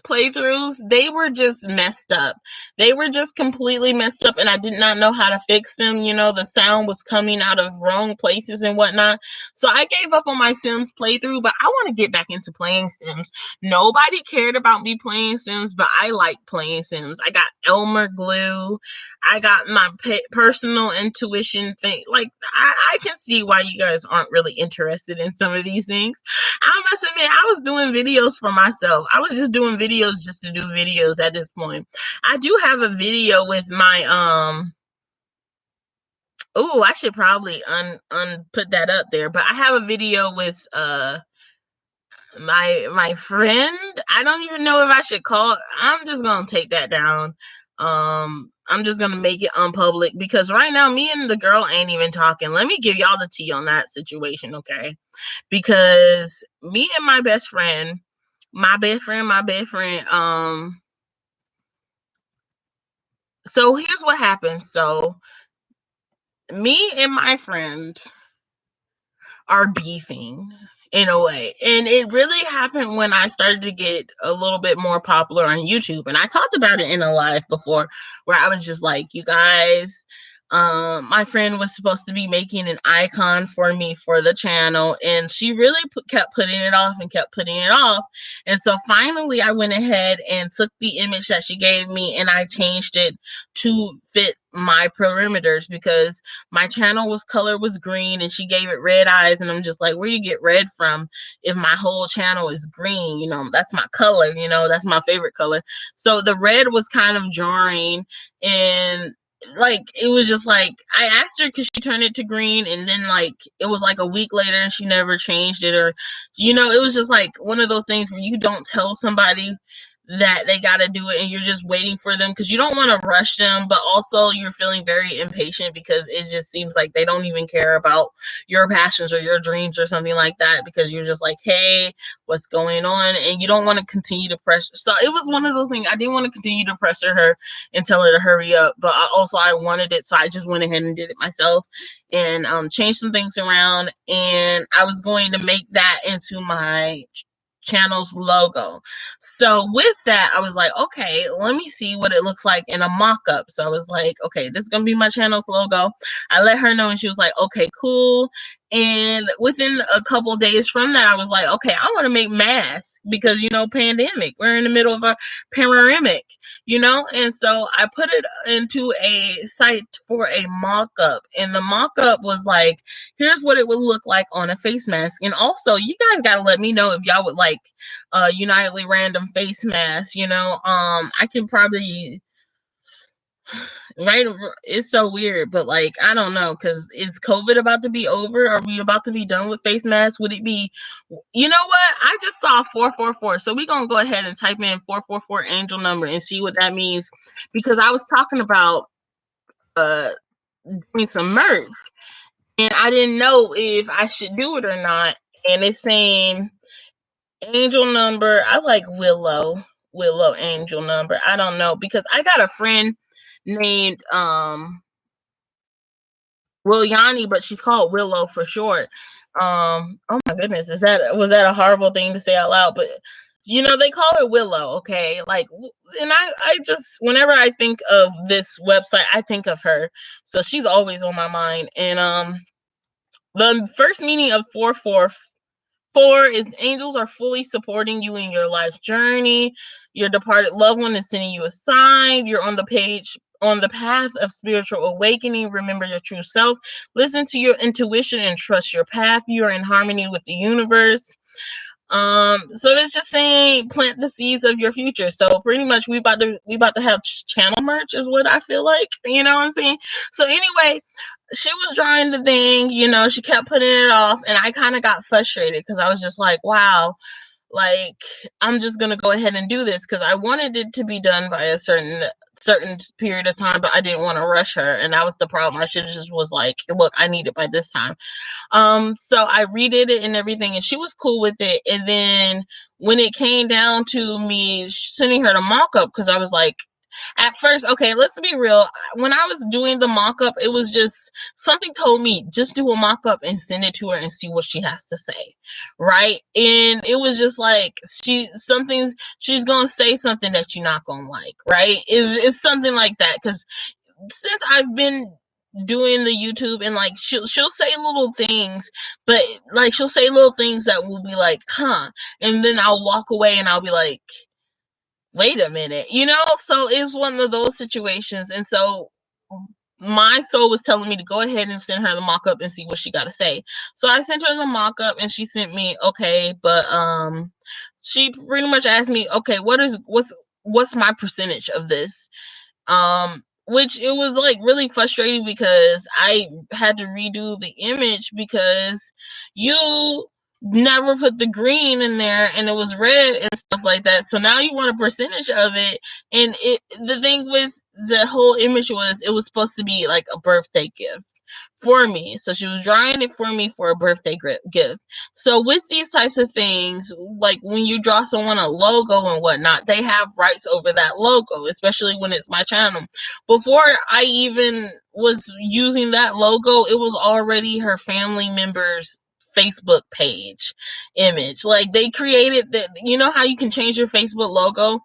playthroughs, they were just messed up. They were just completely messed up, and I did not know how to fix them. The sound was coming out of wrong places and whatnot. So I gave up on my Sims playthrough, but I want to get back into playing Sims. Nobody cared about me playing Sims, but I like playing Sims. I got Elmer Glue. I got my personal intuition thing. Like, I can see why you guys aren't really interested in some of these things. I must admit, I was doing videos for myself. I was just doing videos just to do videos at this point. I do have a video with my I should probably put that up there. But I have a video with my friend. I don't even know if I should call it. I'm just gonna take that down. I'm just gonna make it unpublic because right now me and the girl ain't even talking. Let me give y'all the tea on that situation, okay? Because me and my best friend, so here's what happened. So me and my friend are beefing in a way, and it really happened when I started to get a little bit more popular on YouTube. And I talked about it in a live before, where I was just like, you guys, my friend was supposed to be making an icon for me for the channel, and she really kept putting it off and kept putting it off. And so finally I went ahead and took the image that she gave me and I changed it to fit my perimeters, because my channel color was green and she gave it red eyes, and I'm just like, where you get red from if my whole channel is green? That's my color, that's my favorite color. So the red was kind of jarring, and like it was just like, I asked her because she turned it to green, and then like it was like a week later and she never changed it, or it was just like one of those things where you don't tell somebody that they got to do it and you're just waiting for them because you don't want to rush them, but also you're feeling very impatient because it just seems like they don't even care about your passions or your dreams or something like that, because you're just like, hey, what's going on? And you don't want to continue to pressure. So it was one of those things. I didn't want to continue to pressure her and tell her to hurry up, but I wanted it, so I just went ahead and did it myself and changed some things around, and I was going to make that into my channel's logo. So with that, I was like, okay, let me see what it looks like in a mock-up. So I was like, okay, this is gonna be my channel's logo. I let her know and she was like, okay, cool. And within a couple of days from that, I was like, okay, I want to make masks because, pandemic. We're in the middle of a panoramic, and so I put it into a site for a mock-up, and the mock-up was like, here's what it would look like on a face mask. And also, you guys got to let me know if y'all would like Unitedly Random face mask. I can probably, right, it's so weird, but like, I don't know, because is COVID about to be over? Are we about to be done with face masks? Would it be, you know what, I just saw 444, so we're gonna go ahead and type in 444 angel number and see what that means, because I was talking about doing some merch and I didn't know if I should do it or not. And it's saying angel number. I like Willow angel number. I don't know, because I got a friend named Williani, but she's called Willow for short. Oh my goodness, was that a horrible thing to say out loud? But they call her Willow, okay? Like, and I just, whenever I think of this website, I think of her. So she's always on my mind. And the first meaning of 444 is angels are fully supporting you in your life journey. Your departed loved one is sending you a sign. You're on the path of spiritual awakening. Remember your true self. Listen to your intuition and trust your path. You are in harmony with the universe. So it's just saying plant the seeds of your future. So pretty much we about to have channel merch is what I feel like. You know what I'm saying? So anyway, she was drawing the thing, she kept putting it off, and I kind of got frustrated because I was just like, wow, like, I'm just gonna go ahead and do this because I wanted it to be done by a certain period of time, but I didn't want to rush her, and that was the problem. I should have just was like, look, I need it by this time. So I redid it and everything, and she was cool with it. And then when it came down to me sending her the mock-up, because I was like, at first, okay, let's be real. When I was doing the mock-up, it was just something told me just do a mock-up and send it to her and see what she has to say, right? And it was just like she's gonna say something that you're not gonna like, right? Is something like that, because since I've been doing the YouTube, and like she'll say little things, but like she'll say little things that will be like, huh, and then I'll walk away and I'll be like, wait a minute, so it's one of those situations. And so my soul was telling me to go ahead and send her the mock-up and see what she got to say. So I sent her the mock-up and she sent me, okay, but she pretty much asked me, okay, what's my percentage of this? Which it was like really frustrating because I had to redo the image because you never put the green in there and it was red and stuff like that. So now you want a percentage of it. And the thing with the whole image was it was supposed to be like a birthday gift for me. So she was drawing it for me for a birthday gift. So with these types of things, like when you draw someone a logo and whatnot, they have rights over that logo, especially when it's my channel. Before I even was using that logo, it was already her family member's Facebook page image. Like they created that, how you can change your Facebook logo?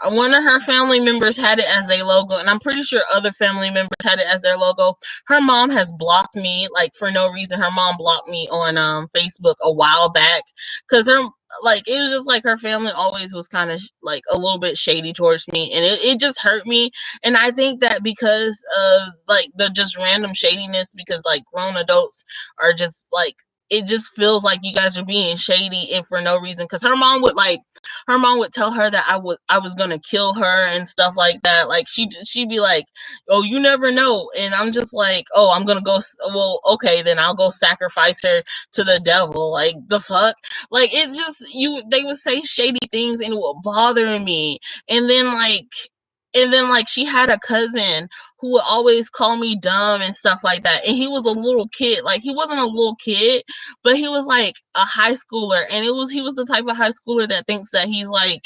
One of her family members had it as a logo, and I'm pretty sure other family members had it as their logo. Her mom has blocked me, like, for no reason. Her mom blocked me on Facebook a while back because it was just like her family always was kind of like a little bit shady towards me, and it just hurt me. And I think that because of like the just random shadiness, because like grown adults are just like it just feels like you guys are being shady and for no reason. Because her mom would tell her that I was gonna kill her and stuff like that. Like she'd be like, oh, you never know. And I'm just like, oh, I'm gonna go. Well, okay, then I'll go sacrifice her to the devil. Like the fuck. Like it's just they would say shady things and it would bother me. And then like she had a cousin who would always call me dumb and stuff like that. And he was a little kid. Like he wasn't a little kid, but he was like a high schooler. And he was the type of high schooler that thinks that he's like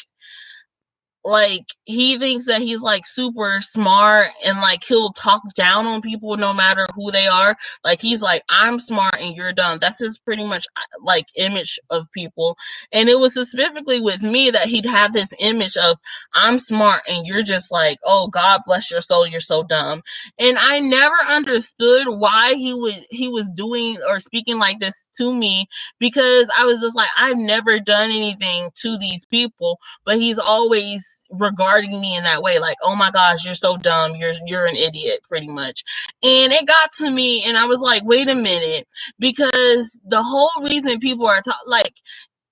he thinks that he's like super smart, and like he'll talk down on people no matter who they are. Like he's like, I'm smart and you're dumb. That's his pretty much like image of people. And it was specifically with me that he'd have this image of, I'm smart and you're just like, oh, God bless your soul, you're so dumb. And I never understood why he was doing or speaking like this to me, because I was just like, I've never done anything to these people, but he's always regarding me in that way, like, oh my gosh, you're so dumb, you're an idiot, pretty much. And it got to me, and I was like, wait a minute, because the whole reason people are like,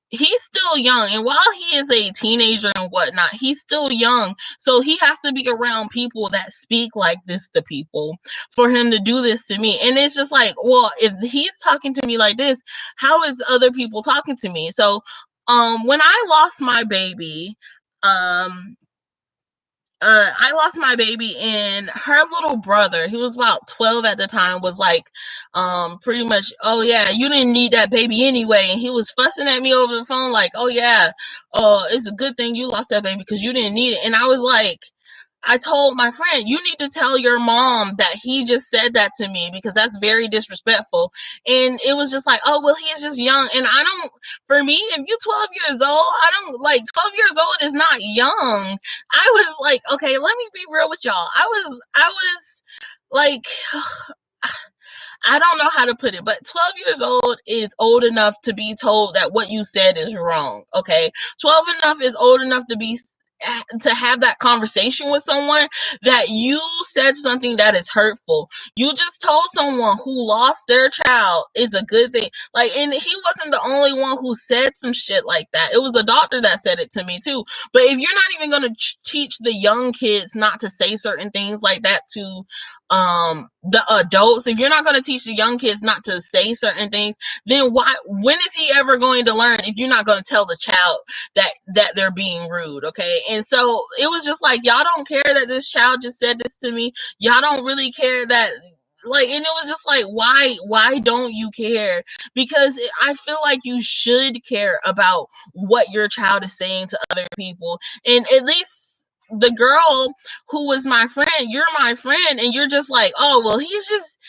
he's still young, and while he is a teenager and whatnot, he's still young, so he has to be around people that speak like this to people for him to do this to me. And it's just like, well, if he's talking to me like this, how is other people talking to me? So when I lost my baby, um I lost my baby, and her little brother, he was about 12 at the time, was like, pretty much, oh yeah, you didn't need that baby anyway. And he was fussing at me over the phone, like, oh yeah, it's a good thing you lost that baby because you didn't need it. And I was like, I told my friend, you need to tell your mom that he just said that to me, because that's very disrespectful. And it was just like, oh, well, he's just young. And for me, if you're 12 years old, I don't, like, 12 years old is not young. I was like, okay, let me be real with y'all. I was like, I don't know how to put it, but 12 years old is old enough to be told that what you said is wrong. Okay. 12 enough is old enough to have that conversation with someone that you said something that is hurtful. You just told someone who lost their child is a good thing. Like, and he wasn't the only one who said some shit like that. It was a doctor that said it to me too. But if you're not even going to teach the young kids not to say certain things like that to the adults, if you're not going to teach the young kids not to say certain things, then when is he ever going to learn if you're not going to tell the child that they're being rude? Okay. And so it was just like, y'all don't care that this child just said this to me. Y'all don't really care that, like, and it was just like, why don't you care? Because I feel like you should care about what your child is saying to other people. And at least the girl who was my friend, you're my friend, and you're just like, oh, well, he's just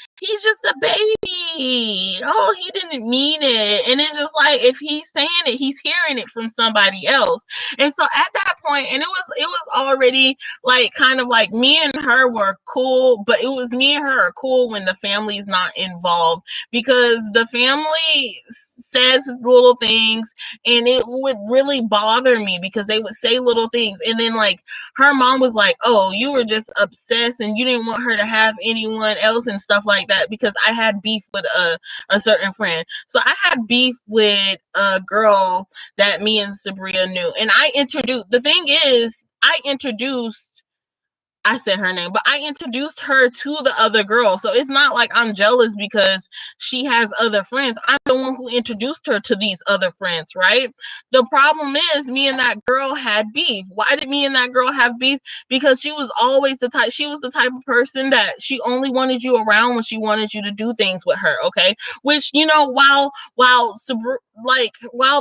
a baby. Oh, he didn't mean it. And it's just like, if he's saying it, he's hearing it from somebody else. And so at that point, and it was already like, kind of like, me and her were cool, but it was me and her are cool when the family's not involved, because the family says little things, and it would really bother me because they would say little things, and then like her mom was like, oh, you were just obsessed and you didn't want her to have anyone else and stuff like that, because I had beef with a certain friend. So I had beef with a girl that me and Sabria knew, and I said her name, but I introduced her to the other girl. So it's not like I'm jealous because she has other friends. I'm the one who introduced her to these other friends, right? The problem is, me and that girl had beef. Why did me and that girl have beef? Because she was the type of person that she only wanted you around when she wanted you to do things with her, okay? Which, while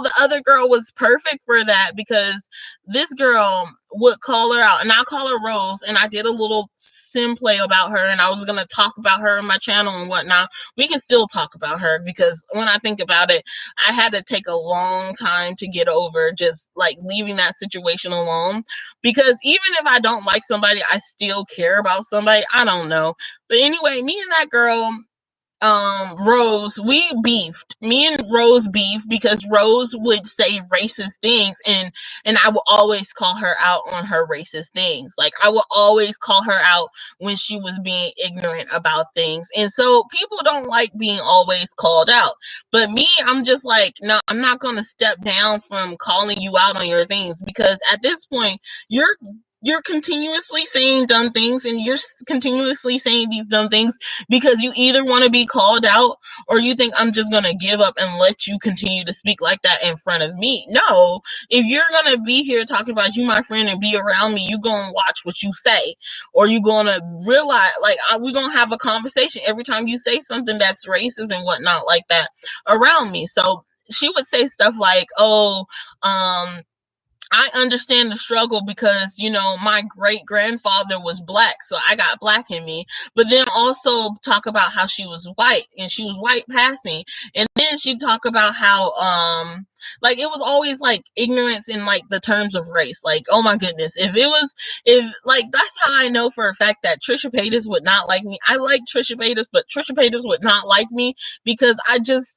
the other girl was perfect for that, because this girl would call her out, and I'll call her Rose, and I did a little sim play about her, and I was going to talk about her on my channel and whatnot. We can still talk about her, because when I think about it, I had to take a long time to get over just like leaving that situation alone, because even if I don't like somebody, I still care about somebody. I don't know. But anyway, me and that girl, Rose, we beefed. Me and Rose beefed because Rose would say racist things, and I would always call her out on her racist things. Like, I would always call her out when she was being ignorant about things. And so people don't like being always called out. But me, I'm just like, no, I'm not going to step down from calling you out on your things, because at this point, you're continuously saying dumb things, and you're continuously saying these dumb things because you either want to be called out, or you think I'm just going to give up and let you continue to speak like that in front of me. No, if you're going to be here talking about you, my friend, and be around me, you going to watch what you say, or you going to realize, like, we're going to have a conversation every time you say something that's racist and whatnot like that around me. So she would say stuff like, oh, I understand the struggle because, my great grandfather was black, so I got black in me. But then also talk about how she was white, and she was white passing. And then she'd talk about how, like, it was always like ignorance in like the terms of race. Like, oh my goodness, if like, that's how I know for a fact that Trisha Paytas would not like me. I like Trisha Paytas, but Trisha Paytas would not like me because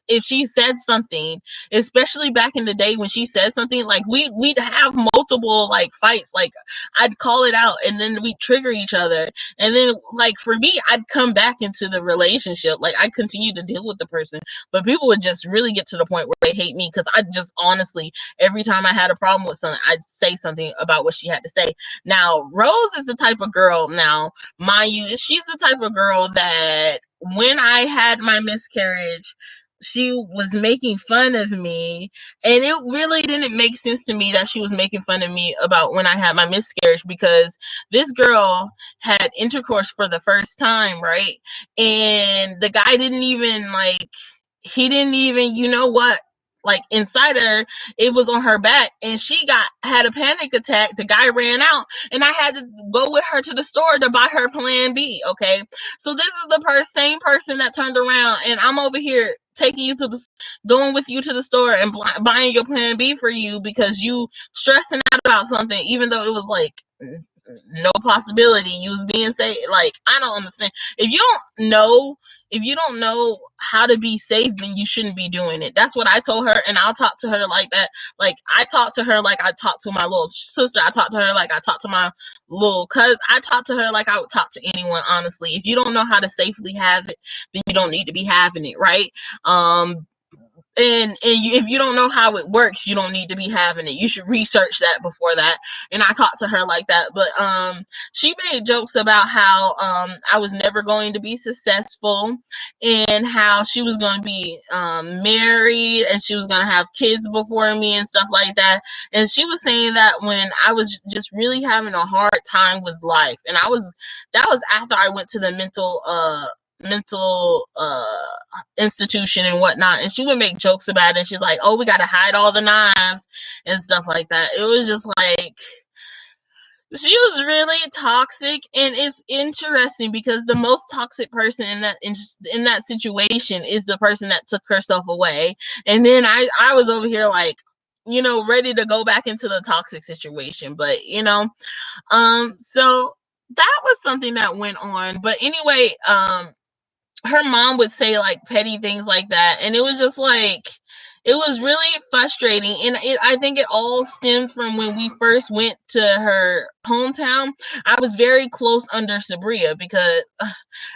if she said something, especially back in the day when she said something, like, we'd have multiple like fights. Like, I'd call it out, and then we'd trigger each other, and then, like, for me, I'd come back into the relationship. Like, I'd continue to deal with the person, but people would just really get to the point where they hate me because I just honestly, every time I had a problem with something, I'd say something about what she had to say. Now, Rose is the type of girl, now, mind you, she's the type of girl that when I had my miscarriage, she was making fun of me, and it really didn't make sense to me that she was making fun of me about when I had my miscarriage, because this girl had intercourse for the first time, right? And the guy didn't even, like, he didn't even, like, inside her, it was on her back, and she had a panic attack. The guy ran out, and I had to go with her to the store to buy her Plan B. Okay, so this is the same person that turned around, and I'm over here going with you to the store and buying your Plan B for you because you stressing out about something, even though it was like no possibility you was being safe. Like, I don't understand. If you don't know how to be safe, then you shouldn't be doing it. That's what I told her, and I'll talk to her like that. Like, I talk to her like I talk to my little sister. I talk to her like I talk to my little cousin. I talk to her like I would talk to anyone, honestly. If you don't know how to safely have it, then you don't need to be having it, right? If you don't know how it works, you don't need to be having it. You should research that before that. And I talked to her like that. But she made jokes about how I was never going to be successful, and how she was going to be married, and she was going to have kids before me and stuff like that. And she was saying that when I was just really having a hard time with life, and that was after I went to the mental institution and whatnot, and she would make jokes about it, and she's like, oh, we gotta hide all the knives and stuff like that. It was just like, she was really toxic. And it's interesting because the most toxic person in that situation is the person that took herself away. And then I was over here like, ready to go back into the toxic situation. But so that was something that went on. But anyway, her mom would say like petty things like that, and it was just like, it was really frustrating. And I think it all stemmed from when we first went to her hometown. I was very close under Sabria because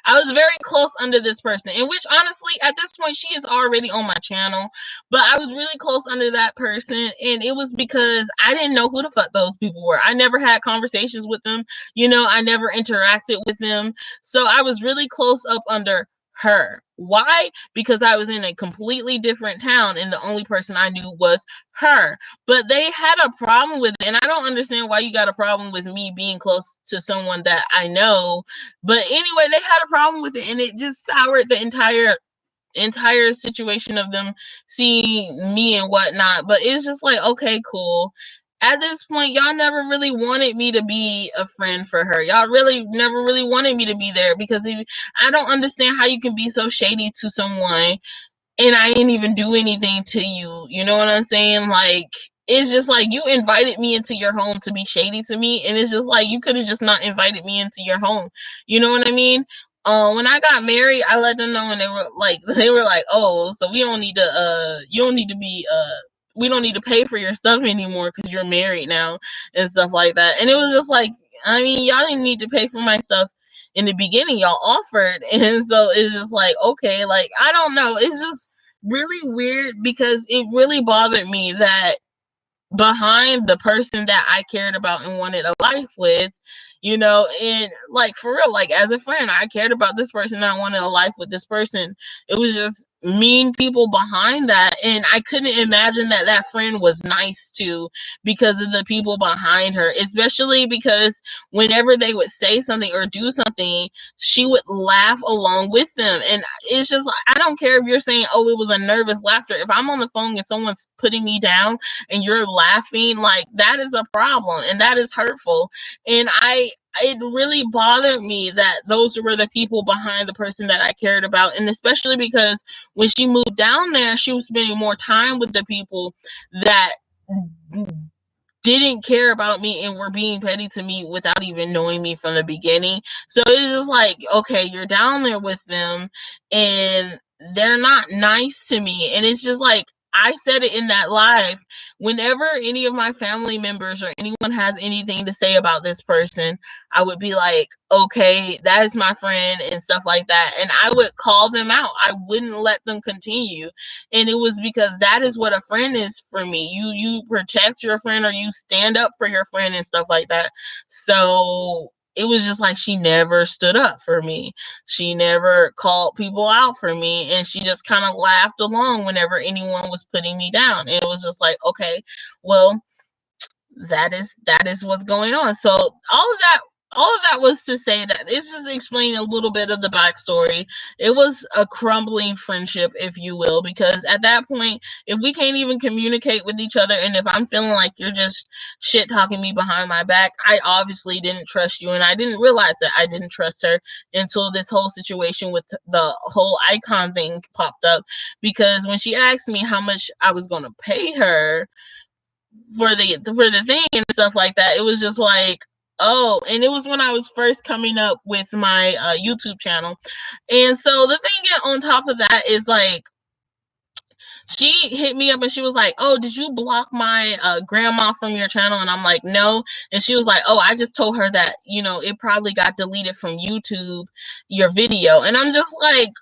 I was very close under this person, in which honestly at this point she is already on my channel, but I was really close under that person. And it was because I didn't know who the fuck those people were. I never had conversations with them, I never interacted with them. So I was really close up under her. Why? Because I was in a completely different town, and the only person I knew was her. But they had a problem with it, and I don't understand why you got a problem with me being close to someone that I know. But anyway, they had a problem with it, and it just soured the entire situation of them seeing me and whatnot. But it's just like, okay, cool. At this point, y'all never really wanted me to be a friend for her. Y'all really never really wanted me to be there, because I don't understand how you can be so shady to someone and I didn't even do anything to you. You know what I'm saying? Like, it's just like, you invited me into your home to be shady to me, and it's just like, you could have just not invited me into your home. You know what I mean? when I got married, I let them know, and they were like, oh, so we don't need to you don't need to be we don't need to pay for your stuff anymore because you're married now and stuff like that. And it was just like, I mean, y'all didn't need to pay for my stuff in the beginning. Y'all offered, and so it's just like, okay, like I don't know, it's just really weird because it really bothered me that behind the person that I cared about and wanted a life with, you know, and like for real, like as a friend, I cared about this person and I wanted a life with this person. It was just mean people behind that, and I couldn't imagine that that friend was nice to because of the people behind her, especially because whenever they would say something or do something, she would laugh along with them. And it's just like, I don't care if you're saying, oh, it was a nervous laughter. If I'm on the phone and someone's putting me down and you're laughing, like that is a problem and that is hurtful. And it really bothered me that those were the people behind the person that I cared about. And especially because when she moved down there, she was spending more time with the people that didn't care about me and were being petty to me without even knowing me from the beginning. So it's just like, okay, you're down there with them and they're not nice to me. And it's just like, I said it in that live. Whenever any of my family members or anyone has anything to say about this person, I would be like, okay, that is my friend and stuff like that. And I would call them out. I wouldn't let them continue. And it was because that is what a friend is for me. You protect your friend or you stand up for your friend and stuff like that. So it was just like she never stood up for me. She never called people out for me, and she just kind of laughed along whenever anyone was putting me down. And it was just like, okay, well, that is what's going on. So all of that was to say that this is explaining a little bit of the backstory. It was a crumbling friendship, if you will, because at that point, if we can't even communicate with each other, and if I'm feeling like you're just shit talking me behind my back, I obviously didn't trust you, and I didn't realize that I didn't trust her until this whole situation with the whole icon thing popped up. Because when she asked me how much I was going to pay her for the thing and stuff like that, it was just like, oh. And it was when I was first coming up with my YouTube channel. And so the thing on top of that is like, she hit me up and she was like, oh, did you block my grandma from your channel? And I'm like, no. And she was like, oh, I just told her that, it probably got deleted from YouTube, your video. And I'm just like,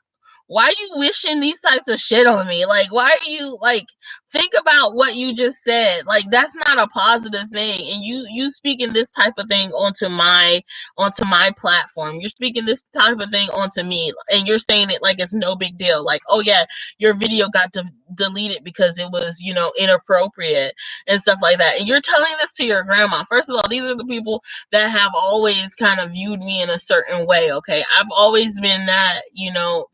why are you wishing these types of shit on me? Like, why are you like, think about what you just said? Like, that's not a positive thing. And you speaking this type of thing onto my platform. You're speaking this type of thing onto me, and you're saying it like it's no big deal. Like, oh yeah, your video got deleted because it was, inappropriate and stuff like that. And you're telling this to your grandma. First of all, these are the people that have always kind of viewed me in a certain way. Okay, I've always been that,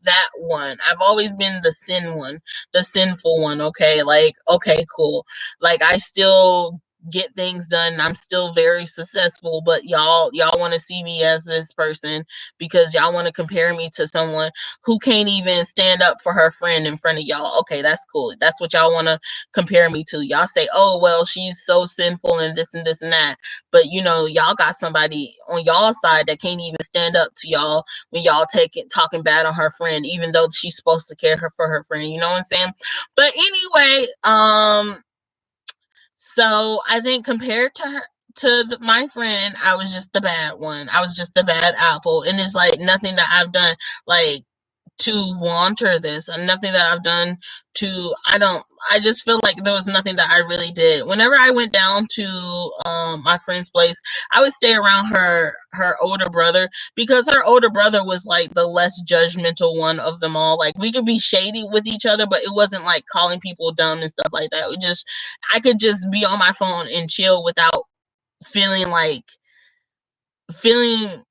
that one. I've always been the the sinful one. Okay, like, okay, cool. Like, I still get things done. I'm still very successful, but y'all want to see me as this person because y'all want to compare me to someone who can't even stand up for her friend in front of y'all. Okay, that's cool. That's what y'all want to compare me to. Y'all say, oh well, she's so sinful and this and this and that. But y'all got somebody on y'all side that can't even stand up to y'all when y'all talking bad on her friend, even though she's supposed to care for her friend. You know what I'm saying? But anyway, so I think compared to her, my friend, I was just the bad one. I was just the bad apple, and it's like nothing that I've done, like, to want her this, and nothing that I've done I just feel like there was nothing that I really did. Whenever I went down to my friend's place, I would stay around her older brother, because her older brother was like the less judgmental one of them all. Like, we could be shady with each other, but it wasn't like calling people dumb and stuff like that. I could just be on my phone and chill without feeling like feeling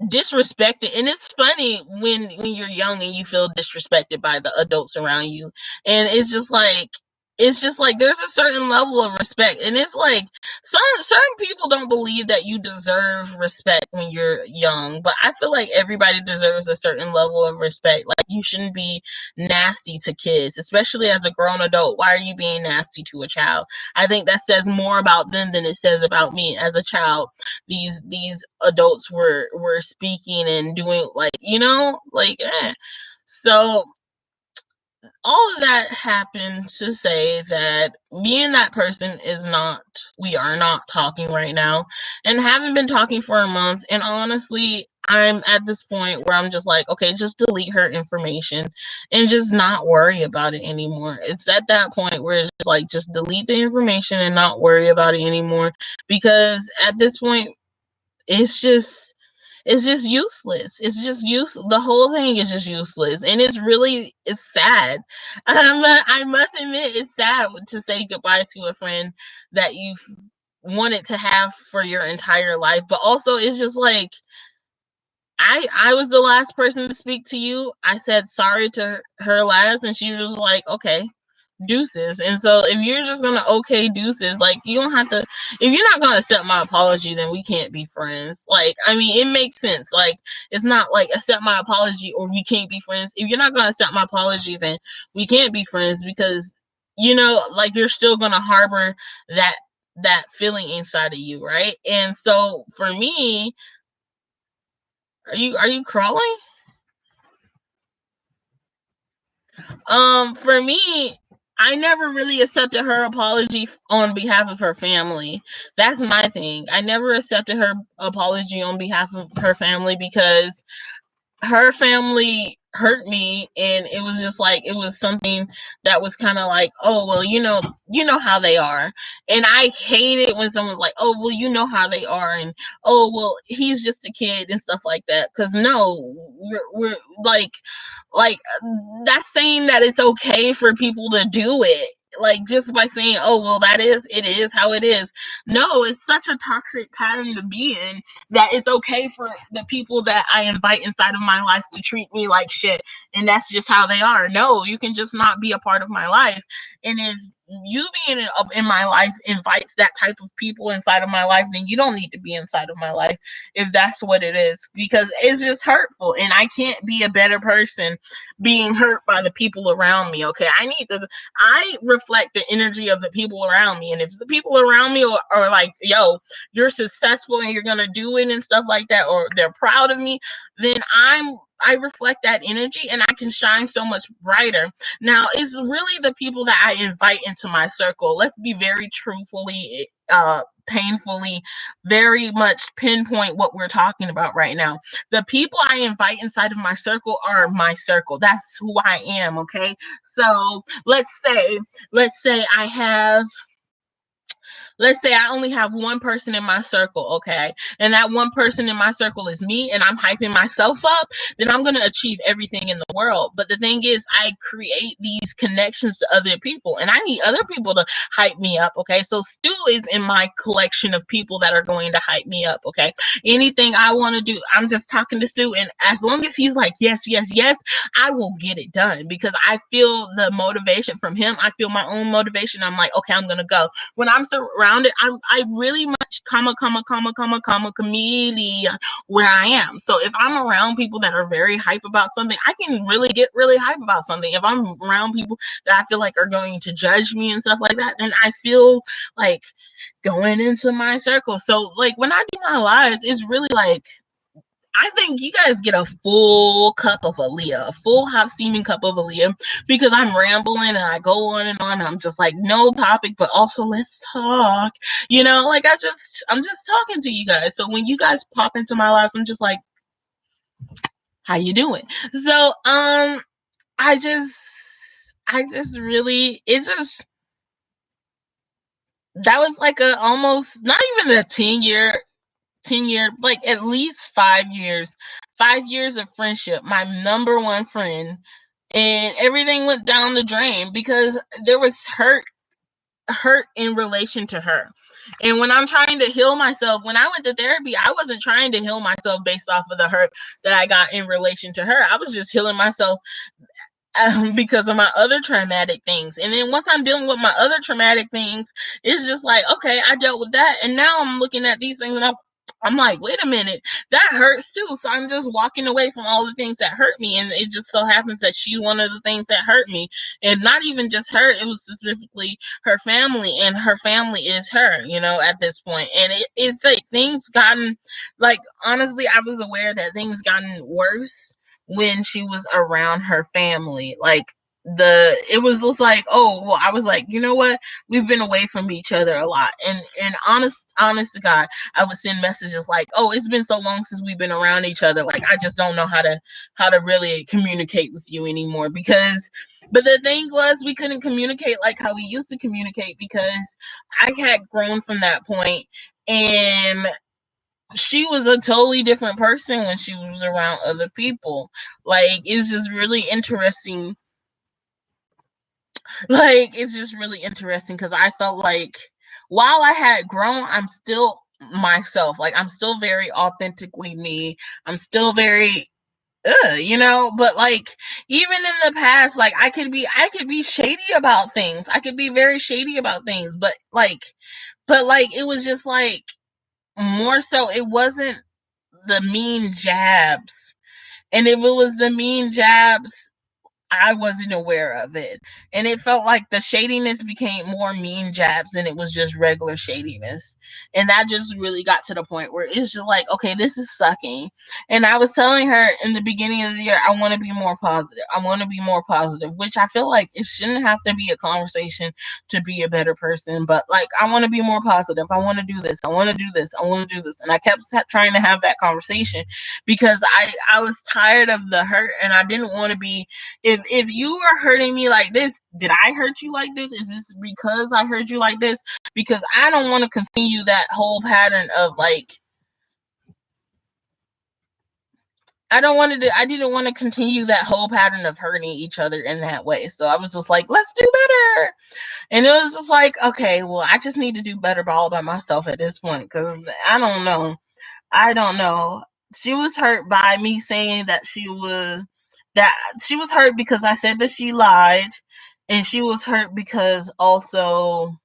disrespected. And it's funny when you're young and you feel disrespected by the adults around you, and it's just like, it's just like there's a certain level of respect, and it's like certain people don't believe that you deserve respect when you're young, but I feel like everybody deserves a certain level of respect. Like, you shouldn't be nasty to kids, especially as a grown adult. Why are you being nasty to a child? I think that says more about them than it says about me. As a child, these adults were speaking and doing, like, like, so all of that happened to say that me and that person we are not talking right now, and haven't been talking for a month. And honestly, I'm at this point where I'm just like, okay, just delete her information and just not worry about it anymore. It's at that point where it's just like, just delete the information and not worry about it anymore. Because at this point, it's just useless. It's just the whole thing is just useless, and it's sad. I must admit, it's sad to say goodbye to a friend that you've wanted to have for your entire life, but also it's just like, I was the last person to speak to you. I said sorry to her last, and she was like, okay, deuces. And so if you're just gonna okay deuces, like, you don't have to. If you're not gonna accept my apology, then we can't be friends. Like, I mean, it makes sense. Like, it's not like accept my apology or we can't be friends. If you're not gonna accept my apology, then we can't be friends, because like, you're still gonna harbor that feeling inside of you, right? And so for me, are you crawling? For me, I never really accepted her apology on behalf of her family. That's my thing. I never accepted her apology on behalf of her family, because her family hurt me, and it was just like, it was something that was kind of like, oh well, how they are. And I hate it when someone's like, oh well, you know how they are, and oh well, he's just a kid and stuff like that. Because no, we're like that's saying that it's okay for people to do it, like, just by saying, oh well, it is how it is. No, it's such a toxic pattern to be in, that it's okay for the people that I invite inside of my life to treat me like shit, and that's just how they are. No, you can just not be a part of my life. And if you being in my life invites that type of people inside of my life, then you don't need to be inside of my life, if that's what it is, because it's just hurtful, and I can't be a better person being hurt by the people around me. Okay, I reflect the energy of the people around me, and if the people around me are like, yo, you're successful and you're gonna do it and stuff like that, or they're proud of me, then I reflect that energy, and I can shine so much brighter. Now, it's really the people that I invite into my circle. Let's be very truthfully, painfully, very much pinpoint what we're talking about right now. The people I invite inside of my circle are my circle. That's who I am, okay? So let's say I only have one person in my circle, okay? And that one person in my circle is me, and I'm hyping myself up, then I'm going to achieve everything in the world. But the thing is, I create these connections to other people, and I need other people to hype me up, okay? So Stu is in my collection of people that are going to hype me up, okay? Anything I want to do, I'm just talking to Stu, and as long as he's like, yes, yes, yes, I will get it done, because I feel the motivation from him. I feel my own motivation. I'm like, okay, I'm going to go. When I'm surrounded, I really much chameleon where I am. So if I'm around people that are very hype about something, I can really get really hype about something. If I'm around people that I feel like are going to judge me and stuff like that, then I feel like going into my circle. So like when I do my lives, it's really like, I think you guys get a full cup of Alia, a full hot steaming cup of Alia, because I'm rambling and I go on and on. I'm just like, no topic, but also let's talk. Like I'm just talking to you guys. So when you guys pop into my lives, I'm just like, how you doing? So I just really, that was like a almost not even a 10-year, like at least 5 years of friendship, my number one friend, and everything went down the drain because there was hurt in relation to her. And when I'm trying to heal myself, when I went to therapy, I wasn't trying to heal myself based off of the hurt that I got in relation to her. I was just healing myself because of my other traumatic things. And then once I'm dealing with my other traumatic things, it's just like, okay, I dealt with that. And now I'm looking at these things and I'm like, wait a minute, that hurts too. So I'm just walking away from all the things that hurt me. And it just so happens that she's one of the things that hurt me. And not even just her, it was specifically her family. And her family is her, at this point. And it's like things gotten, like, honestly, I was aware that things gotten worse when she was around her family. Like, it was just like, oh, well, I was like, you know what, we've been away from each other a lot, and honest to God, I would send messages like, oh, it's been so long since we've been around each other, like, I just don't know how to really communicate with you anymore. But the thing was, we couldn't communicate like how we used to communicate, because I had grown from that point, and she was a totally different person when she was around other people. Like, it's just really interesting. Like, it's just really interesting because I felt like while I had grown, I'm still myself. Like, I'm still very authentically me. I'm still very but like, even in the past, like, I could be shady about things. I could be very shady about things, but it was just like, more so, it wasn't the mean jabs. And if it was the mean jabs, I wasn't aware of it. And it felt like the shadiness became more mean jabs than it was just regular shadiness. And that just really got to the point where it's just like, okay, this is sucking. And I was telling her in the beginning of the year, I want to be more positive. I want to be more positive, which I feel like it shouldn't have to be a conversation to be a better person. But like, I want to be more positive. I want to do this. I want to do this. I want to do this. And I kept trying to have that conversation because I was tired of the hurt, and I didn't want to be, if you were hurting me like this, did I hurt you like this? Is this because I hurt you like this? Because I don't want to continue that whole pattern of like, I didn't want to continue that whole pattern of hurting each other in that way. So I was just like, let's do better. And it was just like, okay, well, I just need to do better all by myself at this point, because I don't know. She was hurt by me saying that she was hurt because I said that she lied, and she was hurt because also,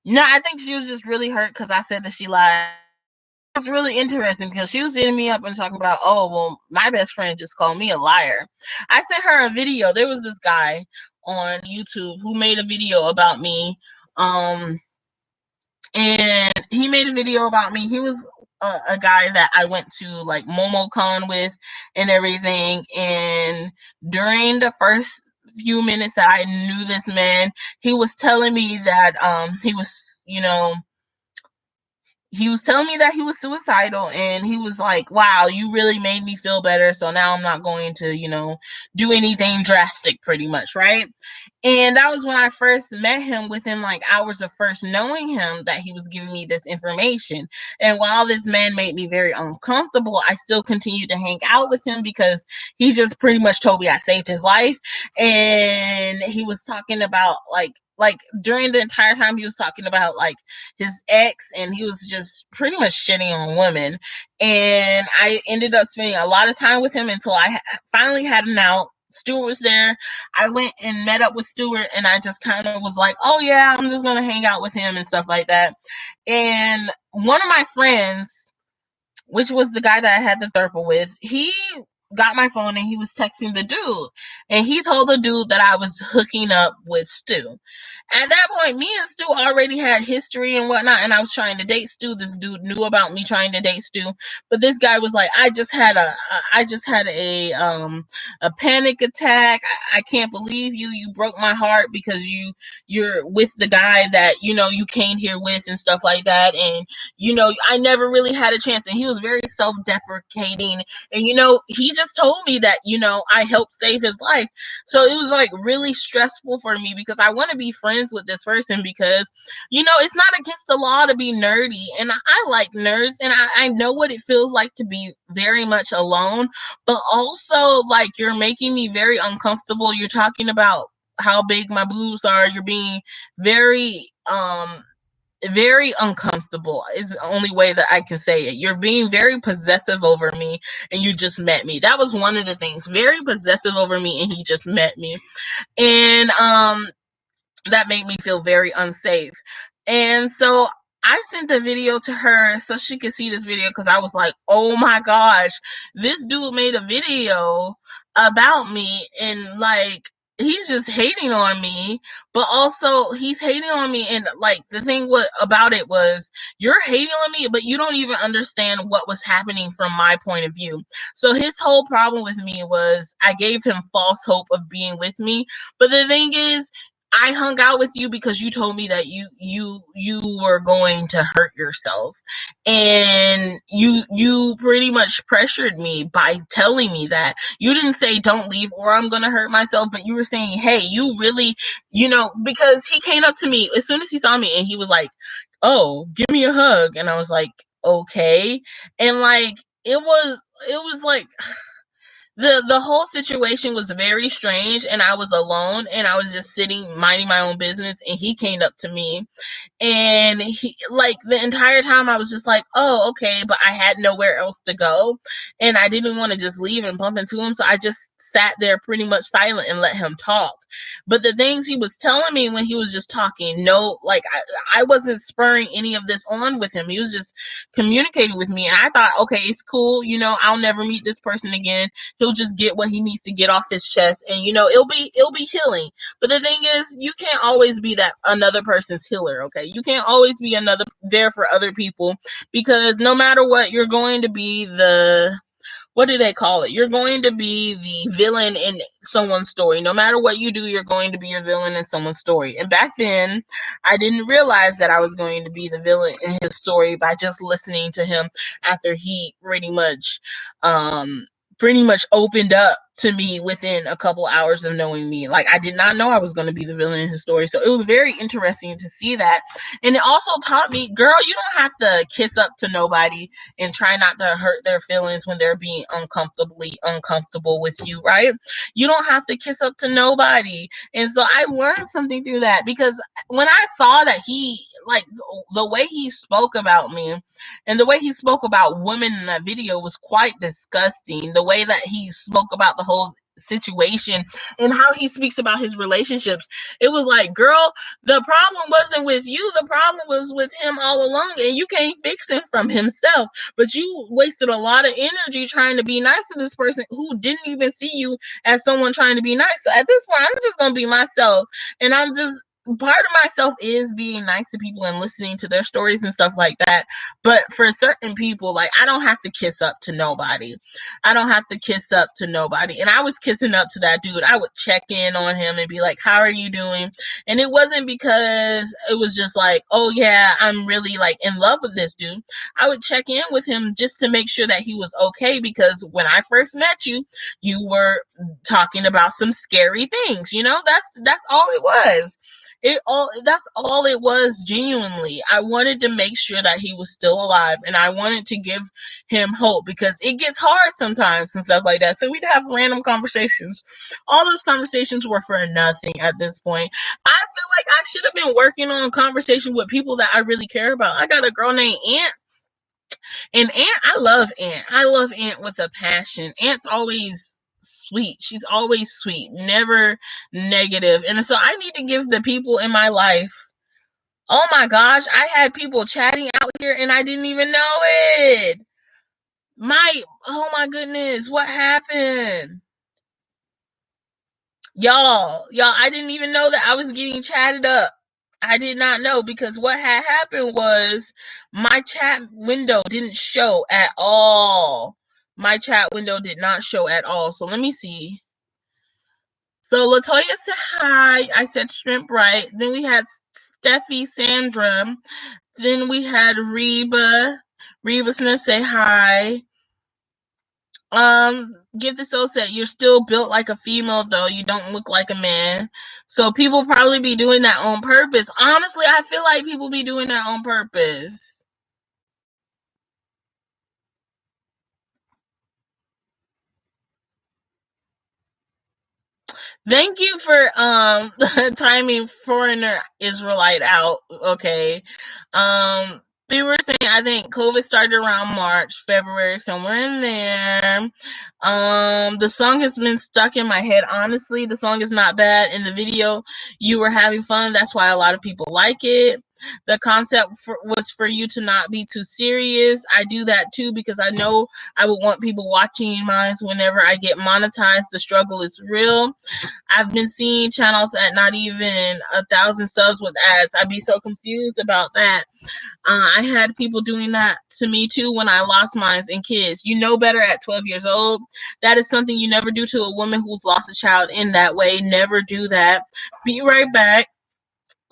no, I think she was just really hurt because I said that she lied. It was really interesting because she was hitting me up and talking about, oh, well, my best friend just called me a liar. I sent her a video. There was this guy on YouTube who made a video about me. And he made a video about me. He was a guy that I went to like MomoCon with and everything. And during the first few minutes that I knew this man, he was telling me that he was telling me that he was suicidal, and he was like, wow, you really made me feel better. So now I'm not going to, do anything drastic, pretty much, right? And that was when I first met him, within like hours of first knowing him, that he was giving me this information. And while this man made me very uncomfortable, I still continued to hang out with him because he just pretty much told me I saved his life. And he was talking about like during the entire time he was talking about like his ex, and he was just pretty much shitting on women. And I ended up spending a lot of time with him until I finally had him out. Stuart was there. I went and met up with Stuart, and I just kind of was like, oh yeah, I'm just gonna hang out with him and stuff like that. And one of my friends, which was the guy that I had the throuple with, he got my phone and he was texting the dude, and he told the dude that I was hooking up with Stu. At that point, me and Stu already had history and whatnot, and I was trying to date Stu. This dude knew about me trying to date Stu, but this guy was like, I just had a panic attack. I can't believe you broke my heart because you're with the guy that you came here with and stuff like that, and I never really had a chance. And he was very self-deprecating, and he just told me that I helped save his life. So it was like really stressful for me because I want to be friends with this person, because it's not against the law to be nerdy, and I like nerds, and I know what it feels like to be very much alone. But also, like, you're making me very uncomfortable. You're talking about how big my boobs are. You're being very very uncomfortable is the only way that I can say it. You're being very possessive over me and you just met me. That was one of the things. Very possessive over me and he just met me. And that made me feel very unsafe. And so I sent the video to her so she could see this video because I was like, oh my gosh, this dude made a video about me and like he's just hating on me, but also he's hating on me. And like the thing about it was you're hating on me, but you don't even understand what was happening from my point of view. So his whole problem with me was I gave him false hope of being with me. But the thing is, I hung out with you because you told me that you were going to hurt yourself, and you pretty much pressured me by telling me that. You didn't say don't leave or I'm gonna hurt myself, but you were saying, hey, you really, because he came up to me as soon as he saw me and he was like, oh, give me a hug, and I was like, okay, and like it was like the whole situation was very strange, and I was alone and I was just sitting minding my own business, and he came up to me, and he, like, the entire time I was just like, oh, okay, but I had nowhere else to go and I didn't want to just leave and bump into him, so I just sat there pretty much silent and let him talk. But the things he was telling me when he was just talking, no, like I wasn't spurring any of this on with him. He was just communicating with me, and I thought, okay, it's cool, I'll never meet this person again. He'll just get what he needs to get off his chest, and it'll be healing. But the thing is, you can't always be that another person's healer, okay? You can't always be another there for other people, because no matter what, you're going to be the, what do they call it? You're going to be the villain in someone's story. No matter what you do, you're going to be a villain in someone's story. And back then, I didn't realize that I was going to be the villain in his story by just listening to him after he pretty much opened up to me within a couple hours of knowing me. Like, I did not know I was going to be the villain in his story. So it was very interesting to see that. And it also taught me, girl, you don't have to kiss up to nobody and try not to hurt their feelings when they're being uncomfortably uncomfortable with you, right? You don't have to kiss up to nobody. And so I learned something through that, because when I saw that he, like, the way he spoke about me and the way he spoke about women in that video was quite disgusting. The way that he spoke about the whole situation and how he speaks about his relationships, it was like, girl, the problem wasn't with you, the problem was with him all along, and you can't fix him from himself. But you wasted a lot of energy trying to be nice to this person who didn't even see you as someone trying to be nice. So at this point, I'm just gonna be myself, and I'm just, part of myself is being nice to people and listening to their stories and stuff like that. But for certain people, like, I don't have to kiss up to nobody. I don't have to kiss up to nobody. And I was kissing up to that dude. I would check in on him and be like, how are you doing? And it wasn't because it was just like, oh yeah, I'm really like in love with this dude. I would check in with him just to make sure that he was okay, because when I first met you, you were talking about some scary things. That's all it was. That's all it was. Genuinely, I wanted to make sure that he was still alive, and I wanted to give him hope, because it gets hard sometimes and stuff like that. So we'd have random conversations. All those conversations were for nothing at this point. I feel like I should have been working on conversation with people that I really care about. I got a girl named Aunt, and I love Aunt. I love Aunt with a passion. Aunt's always sweet. She's always sweet, never negative. And so I need to give the people in my life, oh my gosh, I had people chatting out here and I didn't even know it. Oh my goodness, what happened? Y'all, I didn't even know that I was getting chatted up. I did not know, because what had happened was my chat window didn't show at all. My chat window did not show at all. So let me see. So Latoya said hi. I said shrimp right. Then we had Steffi Sandra. Then we had Reba. Reba's gonna say hi. Give the soul set. You're still built like a female, though. You don't look like a man. So people probably be doing that on purpose. Honestly, I feel like people be doing that on purpose. Thank you for timing foreigner Israelite out. Okay. We were saying I think COVID started around March, February, somewhere in there. The song has been stuck in my head. Honestly, the song is not bad. In the video, you were having fun. That's why a lot of people like it. The concept was for you to not be too serious. I do that too because I know I would want people watching mine whenever I get monetized. The struggle is real. I've been seeing channels at not even 1,000 subs with ads. I'd be so confused about that. I had people doing that to me too when I lost mine and kids. You know better at 12 years old. That is something you never do to a woman who's lost a child in that way. Never do that. Be right back.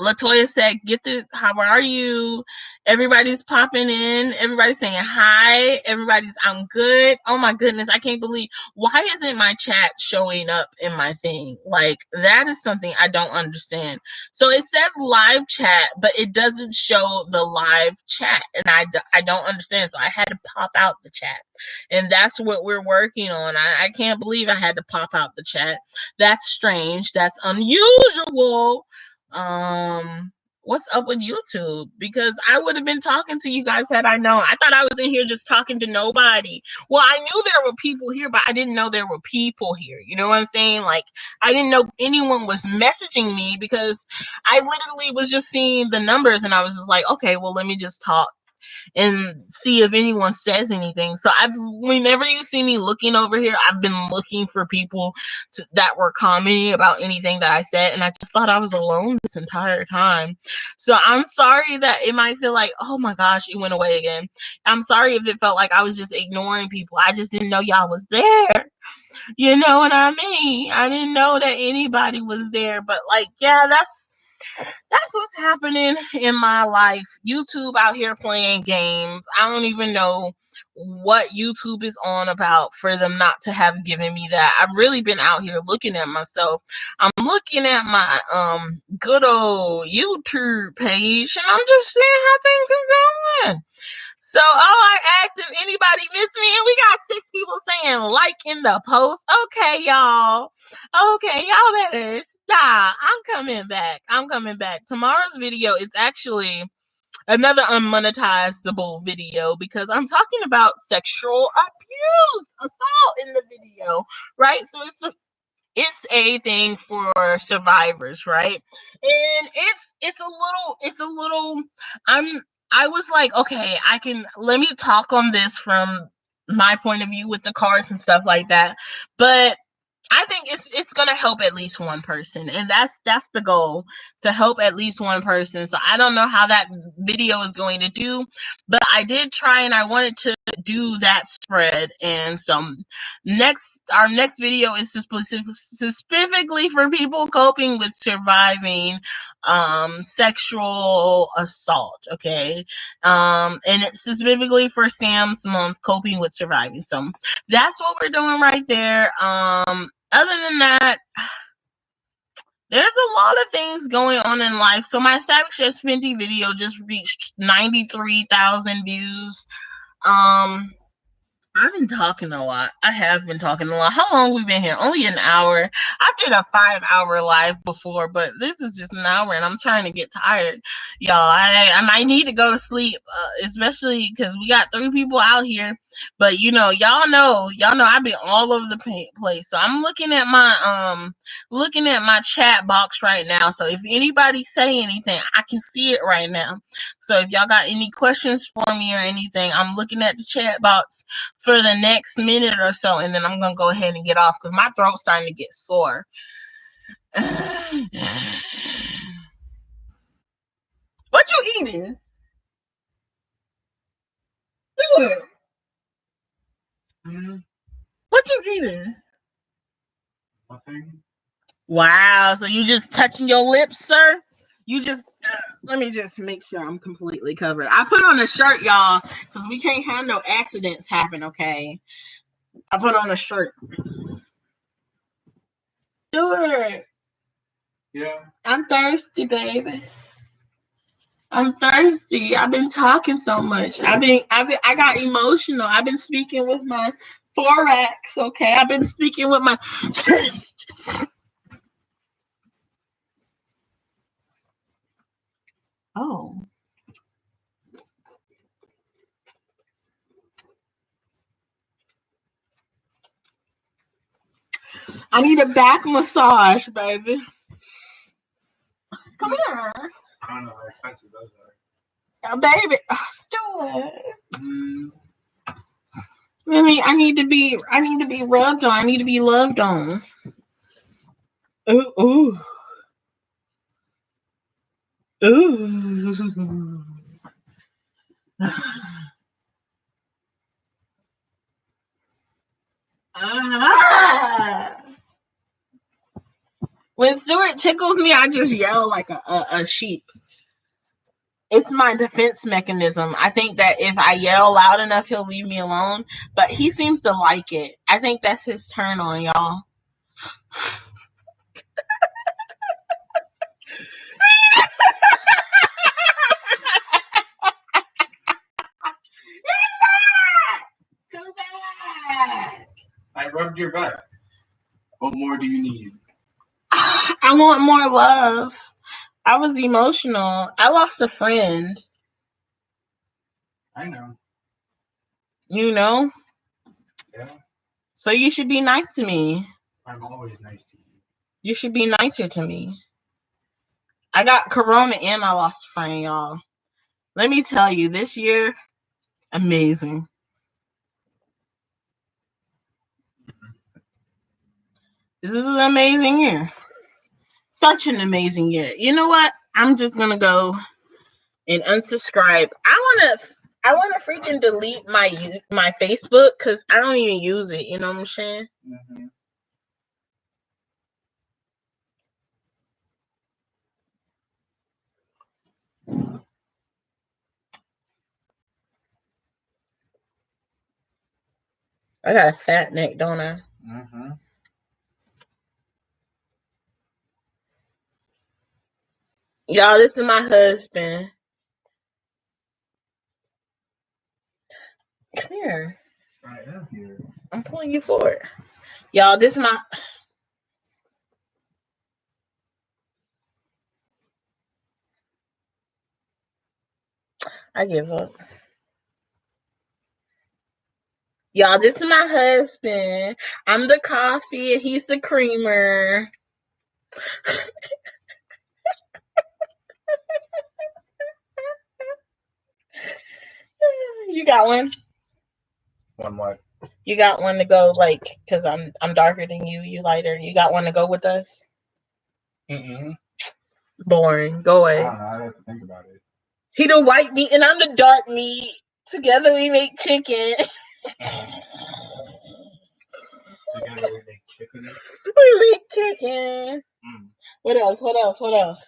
Latoya said, "Get this. How are you? Everybody's popping in. Everybody's saying hi. Everybody's, I'm good. Oh my goodness. I can't believe, why isn't my chat showing up in my thing? Like, that is something I don't understand. So it says live chat, but it doesn't show the live chat. And I don't understand. So I had to pop out the chat. And that's what we're working on. I can't believe I had to pop out the chat. That's strange. That's unusual. What's up with YouTube? Because I would have been talking to you guys had I known. I thought I was in here just talking to nobody. Well, I knew there were people here, but I didn't know there were people here. You know what I'm saying? Like, I didn't know anyone was messaging me because I literally was just seeing the numbers and I was just like, okay, well, let me just talk and see if anyone says anything. So whenever you see me looking over here, I've been looking for people that were commenting about anything that I said, and I just thought I was alone this entire time. So I'm sorry that it might feel like, oh my gosh, it went away again. I'm sorry if it felt like I was just ignoring people. I just didn't know y'all was there. You know what I mean? I didn't know that anybody was there, but like, yeah, that's what's happening in my life. YouTube out here playing games. I don't even know what YouTube is on about for them not to have given me that. I've really been out here looking at myself. I'm looking at my good old YouTube page and I'm just seeing how things are going. So, I asked if anybody missed me, and we got 6 people saying like in the post. Okay, y'all. Okay, y'all better stop. I'm coming back. Tomorrow's video is actually another unmonetizable video because I'm talking about sexual abuse, assault in the video, right? So it's a thing for survivors, right? And it's a little I was like, okay, let me talk on this from my point of view with the cards and stuff like that. But I think it's gonna help at least one person, and that's the goal, to help at least one person. So I don't know how that video is going to do, but I did try, and I wanted to do that spread. And so our next video is specifically for people coping with surviving sexual assault. Okay, and it's specifically for Sam's month, coping with surviving. So that's what we're doing right there. Other than that, there's a lot of things going on in life. So my Savage X Fenty video just reached 93,000 views. I've been talking a lot. I have been talking a lot. How long we been here? Only an hour. I did a 5-hour live before, but this is just an hour, and I'm trying to get tired, y'all. I might need to go to sleep, especially because we got 3 people out here. But y'all know, I've been all over the place. So I'm looking at my chat box right now. So if anybody say anything, I can see it right now. So if y'all got any questions for me or anything, I'm looking at the chat box for the next minute or so, and then I'm gonna go ahead and get off because my throat's starting to get sore. What you eating? Do it. What you eating? Wow, so you just touching your lips, sir? You just let me just make sure I'm completely covered. I put on a shirt, y'all, because we can't have no accidents happen, okay? I put on a shirt. Do it. Yeah. I'm thirsty, baby. I'm thirsty. I've been talking so much. I got emotional. I've been speaking with my thorax, okay? I've been speaking with my Oh. I need a back massage, baby. Come here. I don't know how expensive those are. Baby, stop. I need to be rubbed on. I need to be loved on. Ooh, ooh. Ooh. When Stuart tickles me, I just yell like a sheep. It's my defense mechanism. I think that if I yell loud enough, he'll leave me alone. But he seems to like it. I think that's his turn on, y'all. Come back. I rubbed your back. What more do you need? I want more love. I was emotional. I lost a friend. I know. You know? Yeah. So you should be nice to me. I'm always nice to you. You should be nicer to me. I got corona and I lost a friend, y'all. Let me tell you, this year, amazing. This is an amazing year. Such an amazing year. You know what? I'm just gonna go and unsubscribe. I wanna freaking delete my Facebook because I don't even use it. You know what I'm saying? Mm-hmm. I got a fat neck, don't I? Mm-hmm. Y'all, this is my husband. Come here. I am here. I'm pulling you forward. Y'all, this is my... I give up. Y'all, this is my husband. I'm the coffee and he's the creamer. You got one? One what? You got one to go, like, because I'm darker than you, you lighter. You got one to go with us? Mm-mm. Boring. Go away. I don't know. I have to think about it. He the white meat and I'm the dark meat. Together we make chicken. Together we make chicken. We make chicken. Mm. What else? What else? What else?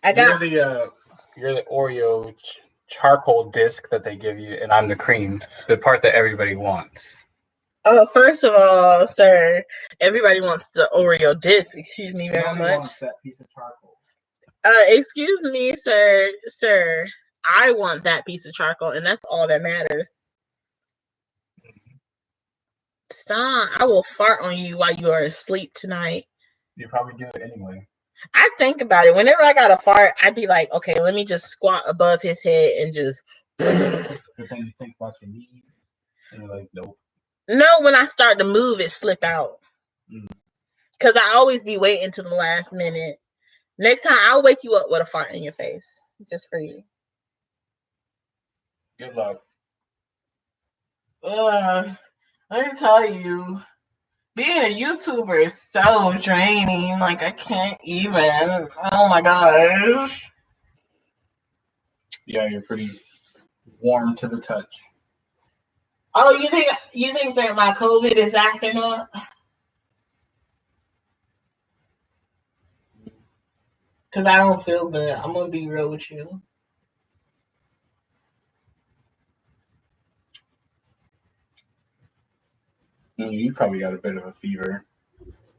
You're the Oreo charcoal disc that they give you, and I'm the cream, the part that everybody wants. Oh, first of all, sir, everybody wants the Oreo disc. Excuse me very much. Wants that piece of charcoal. Excuse me, sir. I want that piece of charcoal, and that's all that matters. Stop! I will fart on you while you are asleep tonight. You probably do it anyway. I think about it. Whenever I got a fart, I'd be like, okay, let me just squat above his head and just. But then you think about your knees, and you're like, nope. No, when I start to move, it slip out. Because I always be waiting to the last minute. Next time, I'll wake you up with a fart in your face. Just for you. Good luck. Let me tell you, being a YouTuber is so draining. Like, I can't even. Oh my gosh. Yeah, you're pretty warm to the touch. Oh, you think that my COVID is acting up? Because I don't feel good. I'm going to be real with you. You probably got a bit of a fever.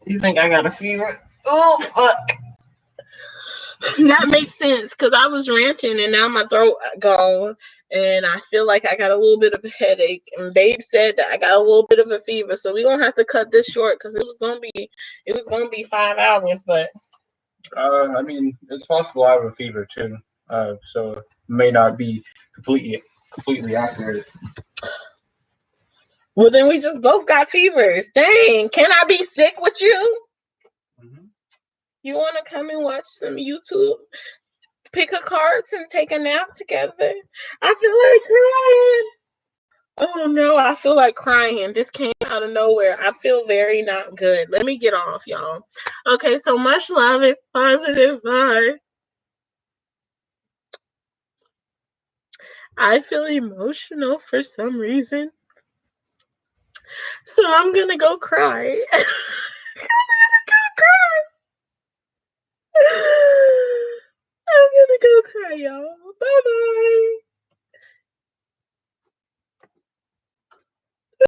You think I got a fever? Oh, fuck. That makes sense because I was ranting and now my throat gone and I feel like I got a little bit of a headache. And Babe said that I got a little bit of a fever, so we're gonna have to cut this short because it was gonna be 5 hours. But I mean, it's possible I have a fever too. So it may not be completely accurate. well, then we just both got fevers. Dang, can I be sick with you? Mm-hmm. You want to come and watch some YouTube? Pick a cards and take a nap together. I feel like crying. Oh no, I feel like crying. This came out of nowhere. I feel very not good. Let me get off, y'all. Okay, so much love and positive vibe. I feel emotional for some reason. So I'm gonna go cry. I'm gonna go cry, y'all.